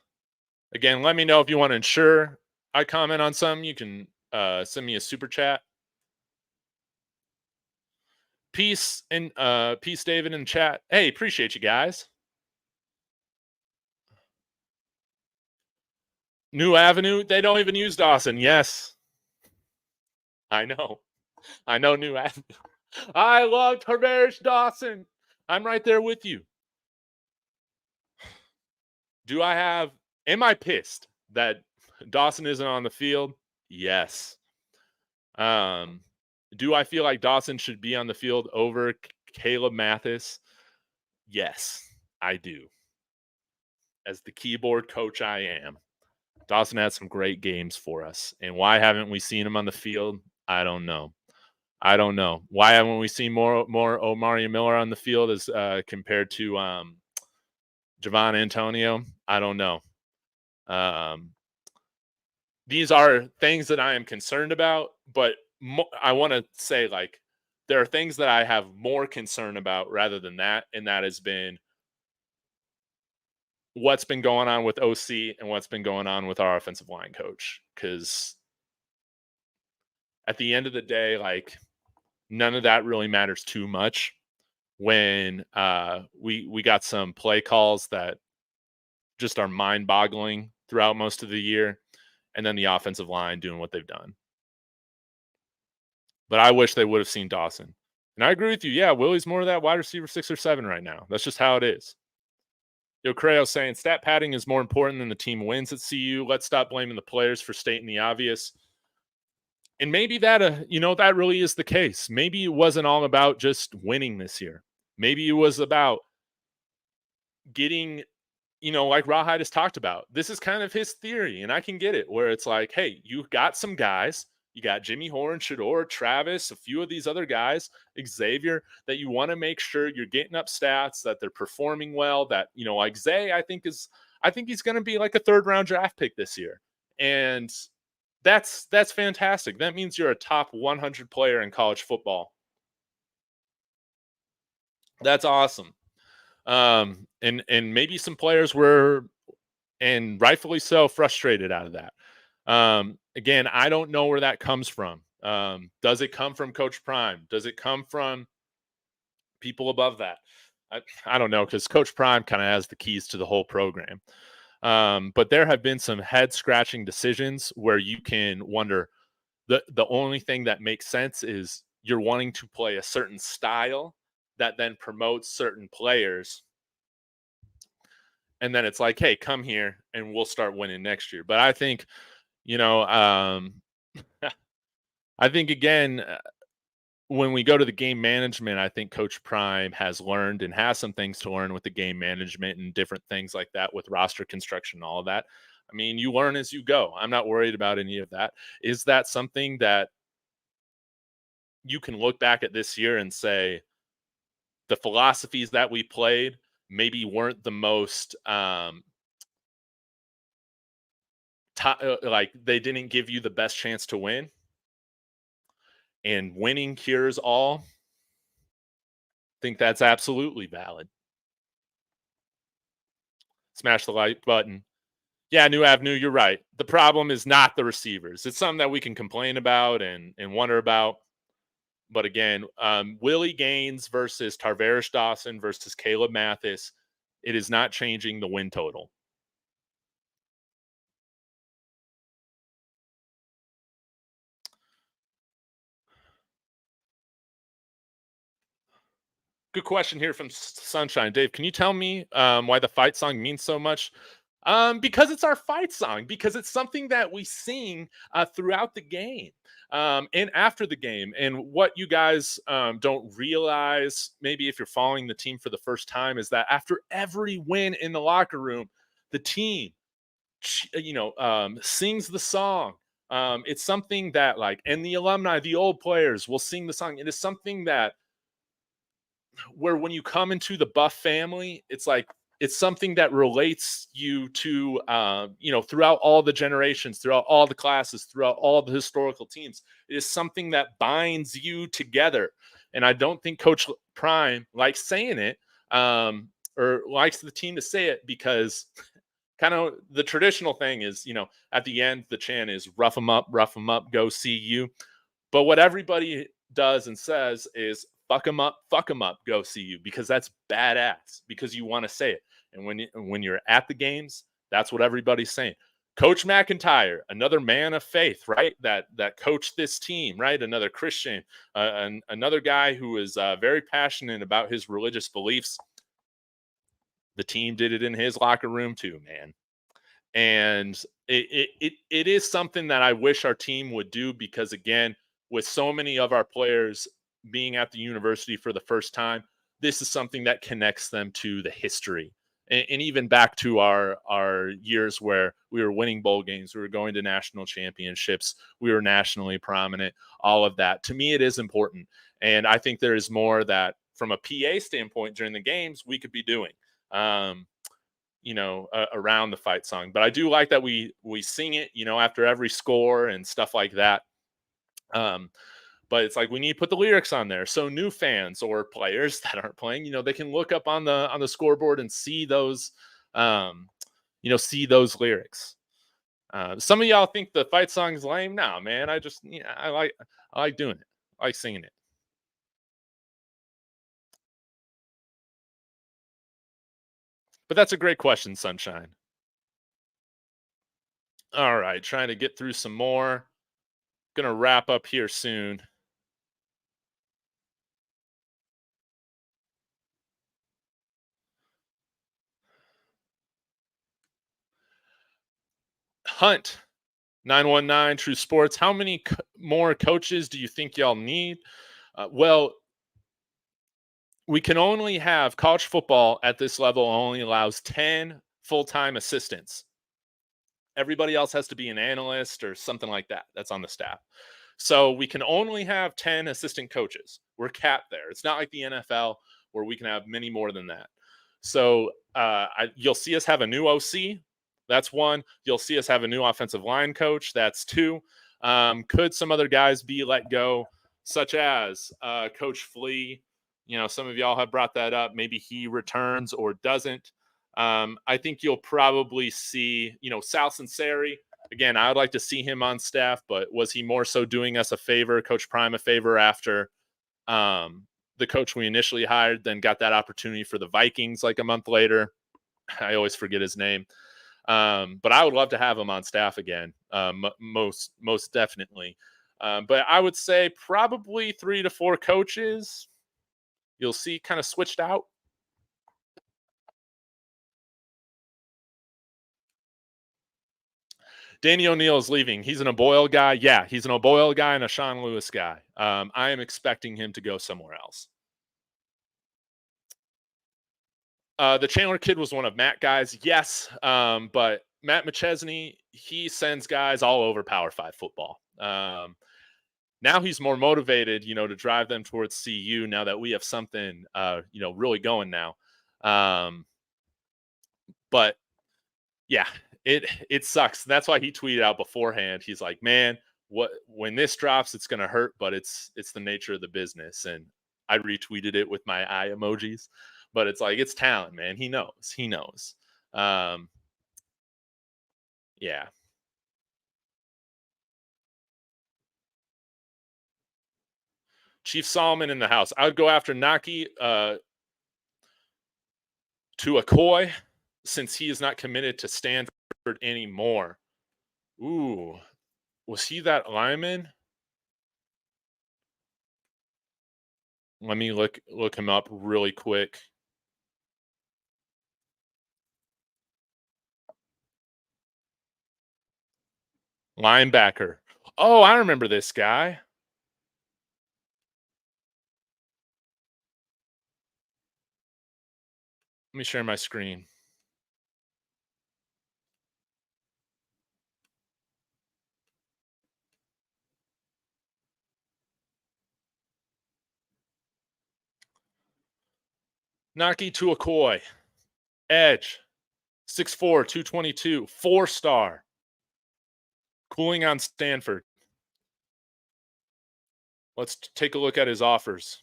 Again, let me know if you want to ensure I comment on something. You can send me a super chat. Peace and peace, David, in chat. Hey, appreciate you guys. New Avenue, they don't even use Dawson. Yes, I know. I know New Avenue. I love Tavarish Dawson. I'm right there with you. Am I pissed that Dawson isn't on the field? Yes. Do I feel like Dawson should be on the field over Caleb Mathis? Yes, I do. As the keyboard coach I am. Dawson had some great games for us. And why haven't we seen him on the field? I don't know. Why haven't we seen more Omari Miller on the field as compared to Javon Antonio? I don't know. These are things that I am concerned about, but I want to say there are things that I have more concern about rather than that, and that has been what's been going on with OC and what's been going on with our offensive line coach. Because at the end of the day, none of that really matters too much when we got some play calls that just are mind-boggling throughout most of the year, and then the offensive line doing what they've done. But I wish they would have seen Dawson. And I agree with you. Yeah, Willie's more of that wide receiver 6 or 7 right now. That's just how it is. Yo, Creo saying stat padding is more important than the team wins at CU. Let's stop blaming the players for stating the obvious. And maybe that, that really is the case. Maybe it wasn't all about just winning this year. Maybe it was about getting, like Rawhide has talked about. This is kind of his theory, and I can get it, where it's like, hey, you got some guys. You got Jimmy Horn, Shador, Travis, a few of these other guys, Xavier, that you want to make sure you're getting up stats, that they're performing well. That, like Zay, I think he's going to be like a 3rd-round draft pick this year, and that's fantastic. That means you're a top 100 player in college football. That's awesome. And maybe some players were, and rightfully so, frustrated out of that. Again, I don't know where that comes from. Does it come from Coach Prime? Does it come from people above that? I don't know, because Coach Prime kind of has the keys to the whole program. But there have been some head-scratching decisions where you can wonder, the only thing that makes sense is you're wanting to play a certain style that then promotes certain players. And then it's like, hey, come here and we'll start winning next year. But I think, I think, again, when we go to the game management, I think Coach Prime has learned and has some things to learn with the game management and different things like that with roster construction and all of that. I mean, you learn as you go. I'm not worried about any of that. Is that something that you can look back at this year and say the philosophies that we played maybe weren't the most like they didn't give you the best chance to win, and winning cures all? I think that's absolutely valid. Smash the like button. Yeah, New Avenue, you're right. The problem is not the receivers. It's something that we can complain about and wonder about. But again, Willie Gaines versus Tarvarish Dawson versus Caleb Mathis, it is not changing the win total. Good question here from Sunshine. Dave, can you tell me why the fight song means so much? Because it's our fight song, because it's something that we sing throughout the game and after the game. And what you guys don't realize, maybe if you're following the team for the first time, is that after every win in the locker room, the team, sings the song. It's something that, like, and the alumni, the old players will sing the song. It is something that, where when you come into the Buff family, it's like, it's something that relates you to, throughout all the generations, throughout all the classes, throughout all the historical teams. It is something that binds you together. And I don't think Coach Prime likes saying it, or likes the team to say it, because kind of the traditional thing is, at the end, the chant is rough them up, go see you. But what everybody does and says is fuck them up, go see you, because that's badass, because you want to say it. And when you're at the games, that's what everybody's saying. Coach McIntyre, another man of faith, right? That coached this team, right? Another Christian, another guy who is very passionate about his religious beliefs. The team did it in his locker room too, man. And it is something that I wish our team would do, because, again, with so many of our players being at the university for the first time, this is something that connects them to the history. And even back to our years where we were winning bowl games, we were going to national championships, we were nationally prominent, all of that. To me, it is important. And I think there is more that, from a PA standpoint during the games, we could be doing, around the fight song. But I do like that we sing it, after every score and stuff like that. But it's like, we need to put the lyrics on there, so new fans or players that aren't playing, they can look up on the scoreboard and see those, see those lyrics. Some of y'all think the fight song is lame. No, man, I just, I like doing it. I like singing it. But that's a great question, Sunshine. All right, trying to get through some more. Gonna wrap up here soon. Hunt 919 True Sports. How many more coaches do you think y'all need? Well, we can only have, college football at this level only allows 10 full-time assistants. Everybody else has to be an analyst or something like that. That's on the staff. So we can only have 10 assistant coaches. We're capped there. It's not like the NFL where we can have many more than that. So you'll see us have a new OC. That's one. You'll see us have a new offensive line coach. That's two. Could some other guys be let go, such as Coach Flea? You know, some of y'all have brought that up. Maybe he returns or doesn't. I think you'll probably see, Sal Sinceri. Again, I would like to see him on staff, but was he more so doing us a favor, Coach Prime a favor after the coach we initially hired, then got that opportunity for the Vikings like a month later? I always forget his name. But I would love to have him on staff again, most definitely. But I would say probably 3 to 4 coaches you'll see kind of switched out. Danny O'Neal is leaving. He's an O'Boyle guy. Yeah, he's an O'Boyle guy and a Sean Lewis guy. I am expecting him to go somewhere else. The Chandler kid was one of Matt guys. Yes, but Matt McChesney, he sends guys all over Power 5 football. Now he's more motivated, to drive them towards CU now that we have something, really going now. But yeah, it sucks. That's why he tweeted out beforehand. He's like, man, when this drops, it's going to hurt, but it's the nature of the business. And I retweeted it with my eye emojis, but it's like, it's talent, man. He knows. Yeah. Chief Solomon in the house. I would go after Naki to Okoye since he is not committed to Stanford anymore. Ooh, was he that lineman? Let me look him up really quick. Linebacker. Oh, I remember this guy. Let me share my screen. Naki Tuakoi, edge, 6'4", 222, 4-star. Cooling on Stanford. Let's take a look at his offers.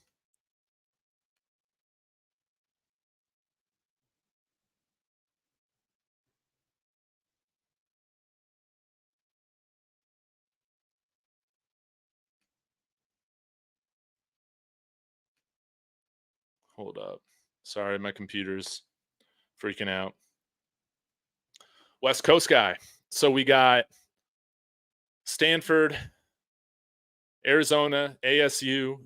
Hold up. Sorry, my computer's freaking out. West Coast guy. So we got Stanford, Arizona, ASU,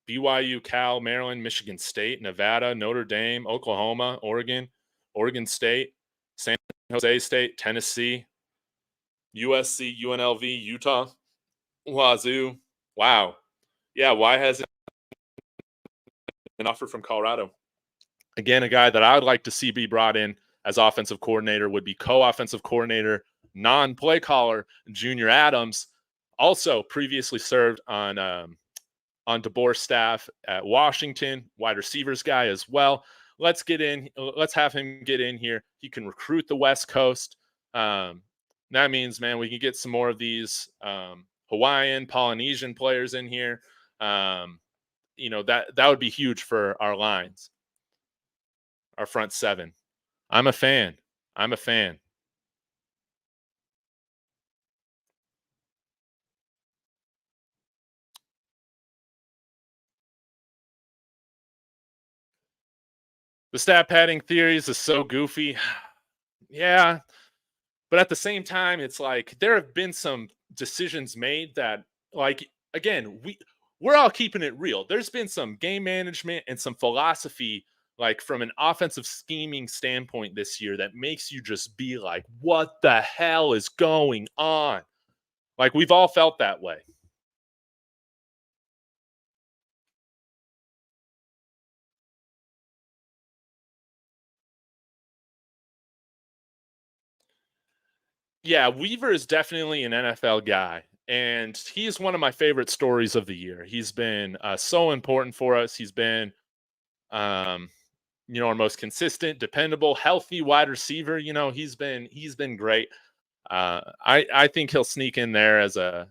BYU, Cal, Maryland, Michigan State, Nevada, Notre Dame, Oklahoma, Oregon, Oregon State, San Jose State, Tennessee, USC, UNLV, Utah, Wazoo. Wow. Yeah, why hasn't an offer from Colorado? Again, a guy that I would like to see be brought in as offensive coordinator would be co-offensive coordinator, non-play caller, Junior Adams. Also previously served on DeBoer's staff at Washington, wide receivers guy as well. Let's have him get in here. He can recruit the West Coast. That means, man, we can get some more of these Hawaiian, Polynesian players in here. That would be huge for our lines, our front seven. I'm a fan. The stat padding theories is so goofy. Yeah. But at the same time, it's like there have been some decisions made that, like, again, we're all keeping it real. There's been some game management and some philosophy, like from an offensive scheming standpoint this year, that makes you just be like, what the hell is going on? Like, we've all felt that way. Yeah, Weaver is definitely an NFL guy. And he is one of my favorite stories of the year. He's been so important for us. He's been, um, our most consistent, dependable, healthy wide receiver. He's been great. I think he'll sneak in there as a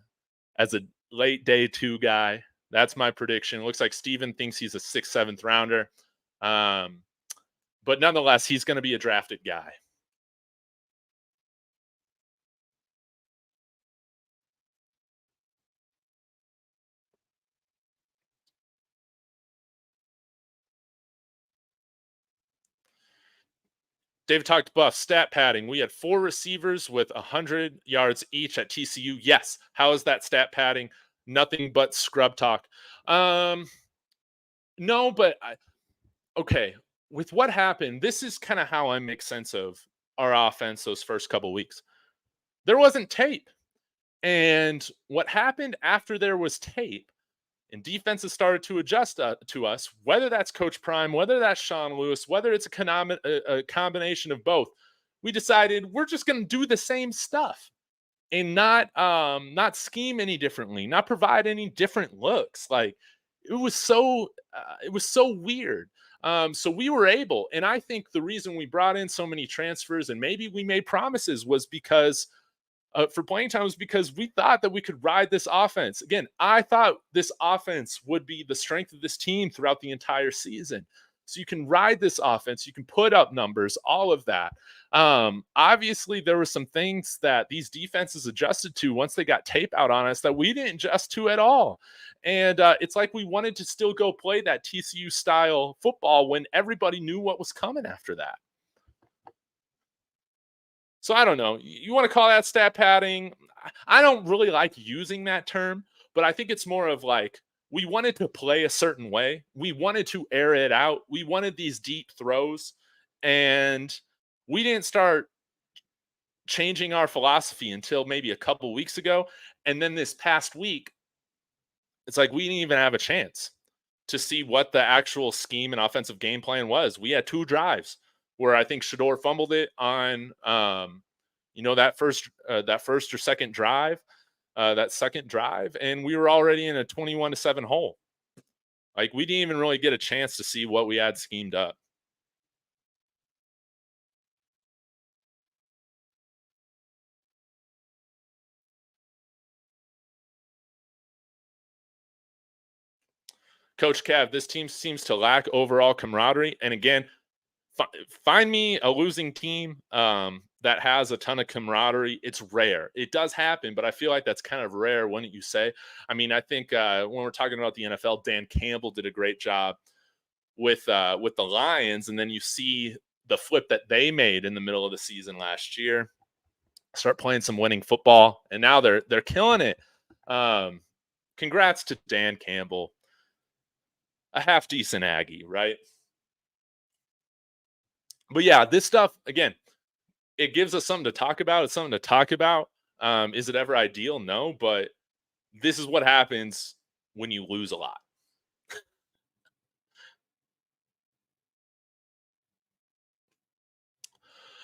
late day two guy. That's my prediction. It looks like Steven thinks he's a sixth, seventh rounder. Um, but nonetheless, he's going to be a drafted guy. David talked buff stat padding. We had 4 receivers with 100 yards each at TCU. Yes. How is that stat padding? Nothing but scrub talk. Um, no, but okay. With what happened, this is kind of how I make sense of our offense those first couple weeks. There wasn't tape. And what happened after there was tape and defenses started to adjust to us, whether that's Coach Prime, whether that's Sean Lewis, whether it's a combination of both, we decided we're just going to do the same stuff and not scheme any differently, not provide any different looks. Like it was so weird. So we were able, and I think the reason we brought in so many transfers and maybe we made promises was because for playing time was because we thought that we could ride this offense. Again, I thought this offense would be the strength of this team throughout the entire season. So you can ride this offense, you can put up numbers, all of that. Obviously, there were some things that these defenses adjusted to once they got tape out on us that we didn't adjust to at all. And it's like we wanted to still go play that TCU style football when everybody knew what was coming after that. So I don't know. You want to call that stat padding? I don't really like using that term, but I think it's more of like we wanted to play a certain way. We wanted to air it out. We wanted these deep throws, and we didn't start changing our philosophy until maybe a couple weeks ago. And then this past week, it's like we didn't even have a chance to see what the actual scheme and offensive game plan was. We had 2 drives where I think Shador fumbled it on that first or second drive, that second drive, and we were already in a 21-7 hole. Like we didn't even really get a chance to see what we had schemed up. Coach Kev, this team seems to lack overall camaraderie. And again, find me a losing team that has a ton of camaraderie. It's rare. It does happen, but I feel like that's kind of rare, wouldn't you say? I mean, I think when we're talking about the NFL, Dan Campbell did a great job with the Lions, and then you see the flip that they made in the middle of the season last year. Start playing some winning football, and now they're killing it. Um, Congrats to Dan Campbell, a half decent Aggie, right? But yeah, this stuff again, it gives us something to talk about. It's something to talk about. Is it ever ideal? No, but this is what happens when you lose a lot.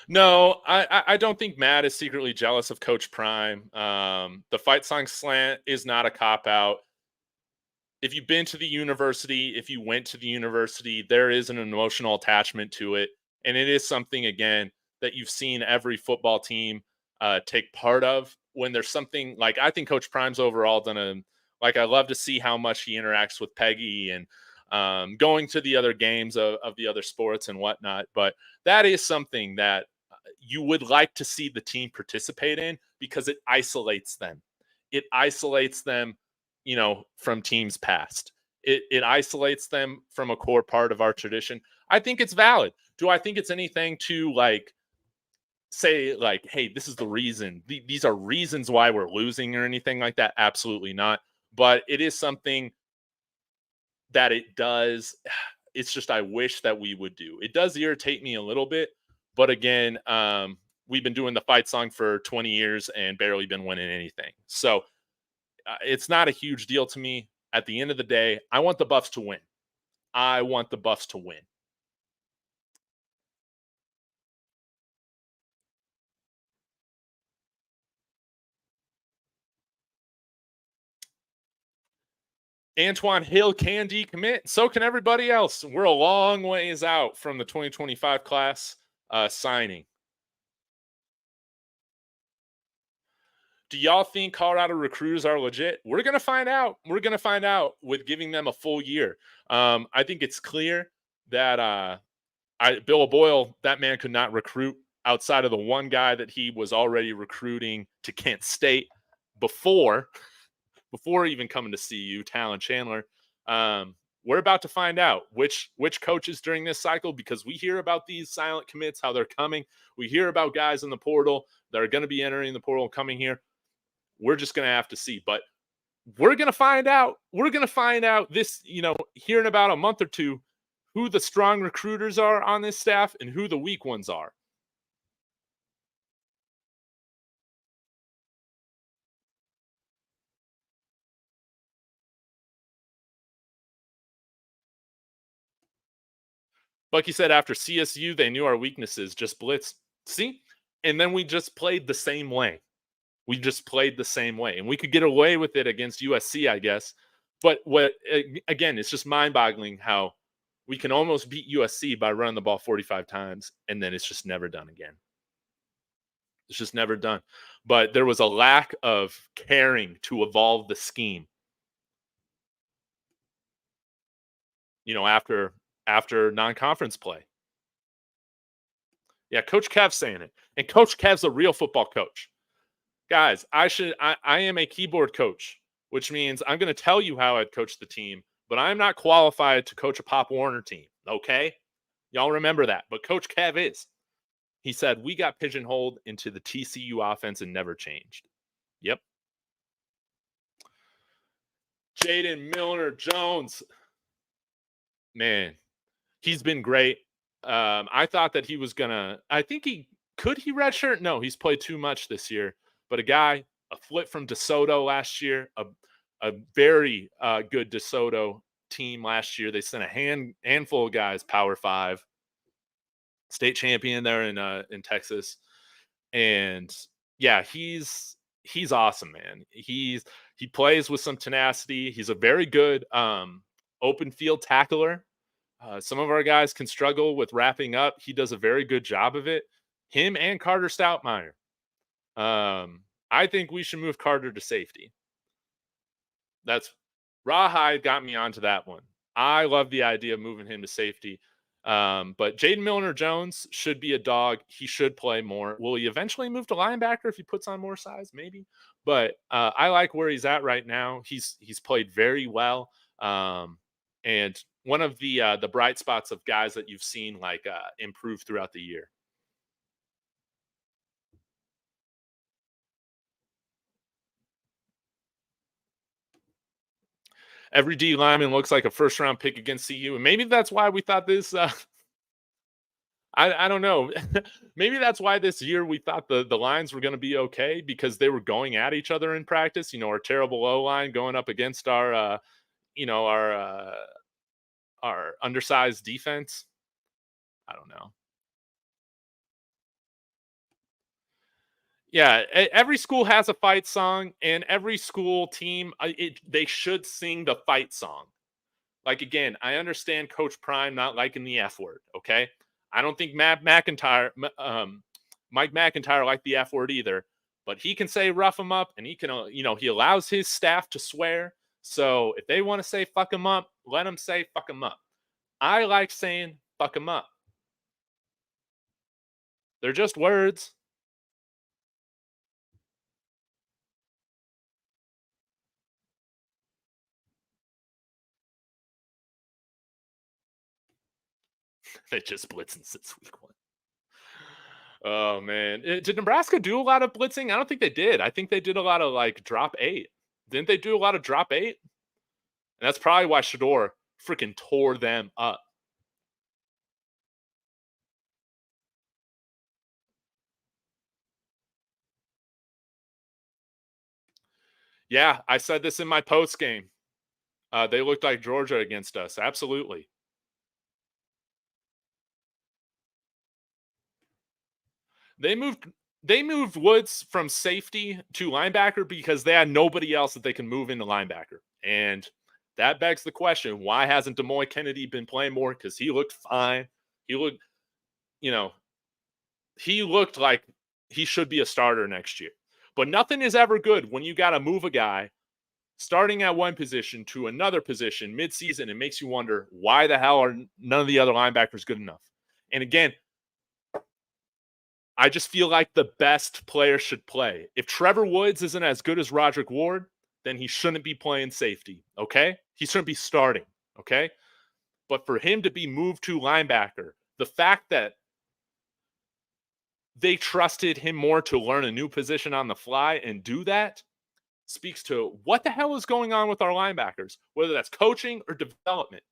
No, I don't think Matt is secretly jealous of Coach Prime. The fight song slant is not a cop out. If you've been to the university, if you went to the university, there is an emotional attachment to it, and it is something again that you've seen every football team take part of. When there's something like I think Coach Prime's overall done a like I love to see how much he interacts with Peggy and going to the other games of the other sports and whatnot. But that is something that you would like to see the team participate in because it isolates them. It isolates them, from teams past. It isolates them from a core part of our tradition. I think it's valid. Do I think it's anything to like say like, hey, this is the reason. These are reasons why we're losing or anything like that? Absolutely not. But it is something that it does. It's just I wish that we would do. It does irritate me a little bit, but again, we've been doing the fight song for 20 years and barely been winning anything. So it's not a huge deal to me. At the end of the day, I want the Buffs to win. I want the Buffs to win. Antoine Hill can decommit. So can everybody else. We're a long ways out from the 2025 class signing. Do y'all think Colorado recruiters are legit? We're going to find out. We're going to find out with giving them a full year. I think it's clear that Bill Boyle, that man could not recruit outside of the one guy that he was already recruiting to Kent State before even coming to CU, Talan Chandler. We're about to find out which coaches during this cycle, because we hear about these silent commits, how they're coming. We hear about guys in the portal that are going to be entering the portal coming here. We're just going to have to see. But we're going to find out. We're going to find out this, here in about a month or two, who the strong recruiters are on this staff and who the weak ones are. Like you said, after CSU, they knew our weaknesses, just blitz. See? And then we just played the same way. And we could get away with it against USC, I guess. But again, it's just mind-boggling how we can almost beat USC by running the ball 45 times, and then it's just never done again. It's just never done. But there was a lack of caring to evolve the scheme. After non-conference play. Yeah, Coach Kev's saying it. And Coach Kev's a real football coach. Guys, I am a keyboard coach, which means I'm going to tell you how I'd coach the team, but I'm not qualified to coach a Pop Warner team, okay? Y'all remember that. But Coach Kev is. He said, we got pigeonholed into the TCU offense and never changed. Yep. Jaden Milner-Jones. Man, he's been great. I thought that he was going to – I think could he redshirt? No, he's played too much this year. But a flip from DeSoto last year, a very good DeSoto team last year. They sent a handful of guys, Power 5, state champion there in Texas. And yeah, he's awesome, man. He plays with some tenacity. He's a very good open field tackler. Some of our guys can struggle with wrapping up. He does a very good job of it. Him and Carter Stoutmeyer. I think we should move Carter to safety. Rawhide got me onto that one. I love the idea of moving him to safety. But Jaden Milner-Jones should be a dog. He should play more. Will he eventually move to linebacker if he puts on more size? Maybe. But I like where he's at right now. He's played very well. And one of the bright spots of guys that you've seen improve throughout the year. Every D lineman looks like a first-round pick against CU, and maybe that's why we thought this. I don't know. Maybe that's why this year we thought the lines were going to be okay, because they were going at each other in practice. Our terrible O line going up against our undersized defense. I don't know. Yeah, every school has a fight song, and every school team, they should sing the fight song. Again, I understand Coach Prime not liking the F word, okay? I don't think Mike McIntyre liked the F word either, but he can say rough him up, and he can, he allows his staff to swear. So if they want to say fuck him up, let them say fuck him up. I like saying fuck him up. They're just words. They just blitzing since week 1. Oh, man. Did Nebraska do a lot of blitzing? I don't think they did. I think they did a lot of, drop 8. Didn't they do a lot of drop 8? And that's probably why Shedeur freaking tore them up. Yeah, I said this in my post game. They looked like Georgia against us. Absolutely. They moved Woods from safety to linebacker because they had nobody else that they can move into linebacker. And That begs the question, why hasn't Demoy Kennedy been playing more? Because he looked fine. He looked, you know, he looked like he should be a starter next year. But nothing is ever good when you got to move a guy starting at one position to another position midseason. It makes you wonder, why the hell are none of the other linebackers good enough? And again, I just feel like the best player should play. If Trevor Woods isn't as good as Roderick Ward, then he shouldn't be playing safety, okay? He shouldn't be starting, okay? But for him to be moved to linebacker, the fact that they trusted him more to learn a new position on the fly and do that speaks to what the hell is going on with our linebackers, whether that's coaching or development.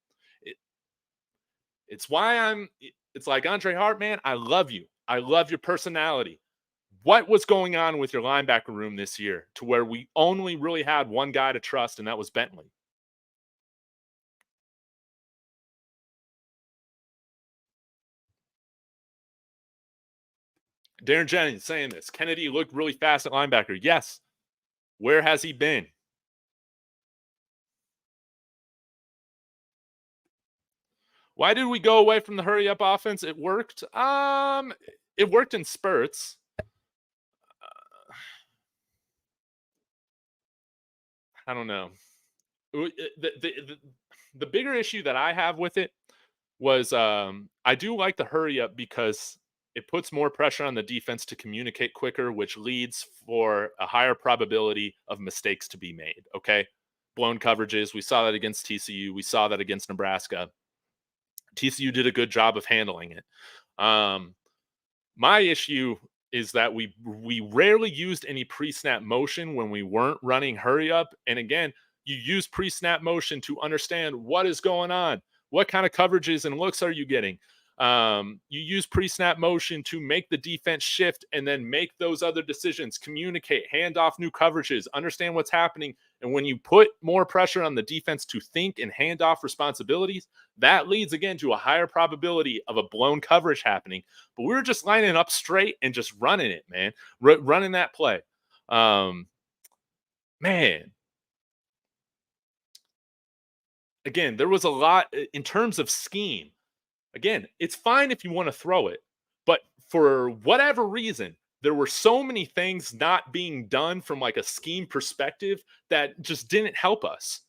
It's why it's like Andre Hart, man, I love you. I love your personality. What was going on with your linebacker room this year to where we only really had one guy to trust, and that was Bentley? Darren Jennings saying this. Kennedy looked really fast at linebacker. Yes. Where has he been? Why did we go away from the hurry up offense? It worked. It worked in spurts. I don't know. The bigger issue that I have with it was I do like the hurry up because it puts more pressure on the defense to communicate quicker, which leads for a higher probability of mistakes to be made. Okay. Blown coverages. We saw that against TCU. We saw that against Nebraska. TCU did a good job of handling it. My issue is that we rarely used any pre-snap motion when we weren't running hurry up. And again, you use pre-snap motion to understand what is going on. What kind of coverages and looks are you getting? You use pre-snap motion to make the defense shift and then make those other decisions, communicate, hand off new coverages, understand what's happening. And when you put more pressure on the defense to think and hand off responsibilities, that leads again to a higher probability of a blown coverage happening. But we were just lining up straight and just running it, man, running that play. Man, again, there was a lot in terms of scheme. Again, it's fine if you want to throw it, but for whatever reason, there were so many things not being done from like a scheme perspective that just didn't help us.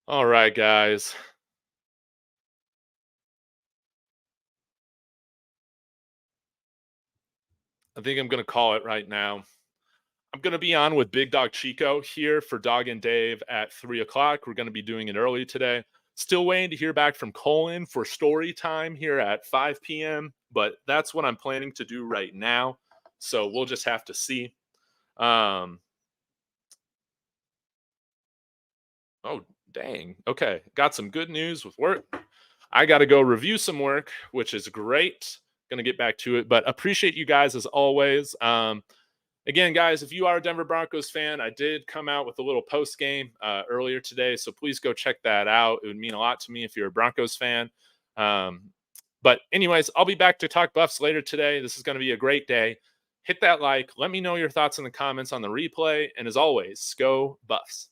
All right, guys. I think I'm going to call it right now. I'm going to be on with Big Dog Chico here for Dog and Dave at 3:00. We're going to be doing it early today. Still waiting to hear back from Colin for story time here at 5 p.m., but that's what I'm planning to do right now. So we'll just have to see. Um, oh, dang. Okay. Got some good news with work. I got to go review some work, which is great. Going to get back to it, but appreciate you guys as always. Again, guys, if you are a Denver Broncos fan, I did come out with a little post game earlier today, so please go check that out. It would mean a lot to me if you're a Broncos fan. But anyways, I'll be back to talk Buffs later today. This is going to be a great day. Hit that like. Let me know your thoughts in the comments on the replay. And as always, go Buffs.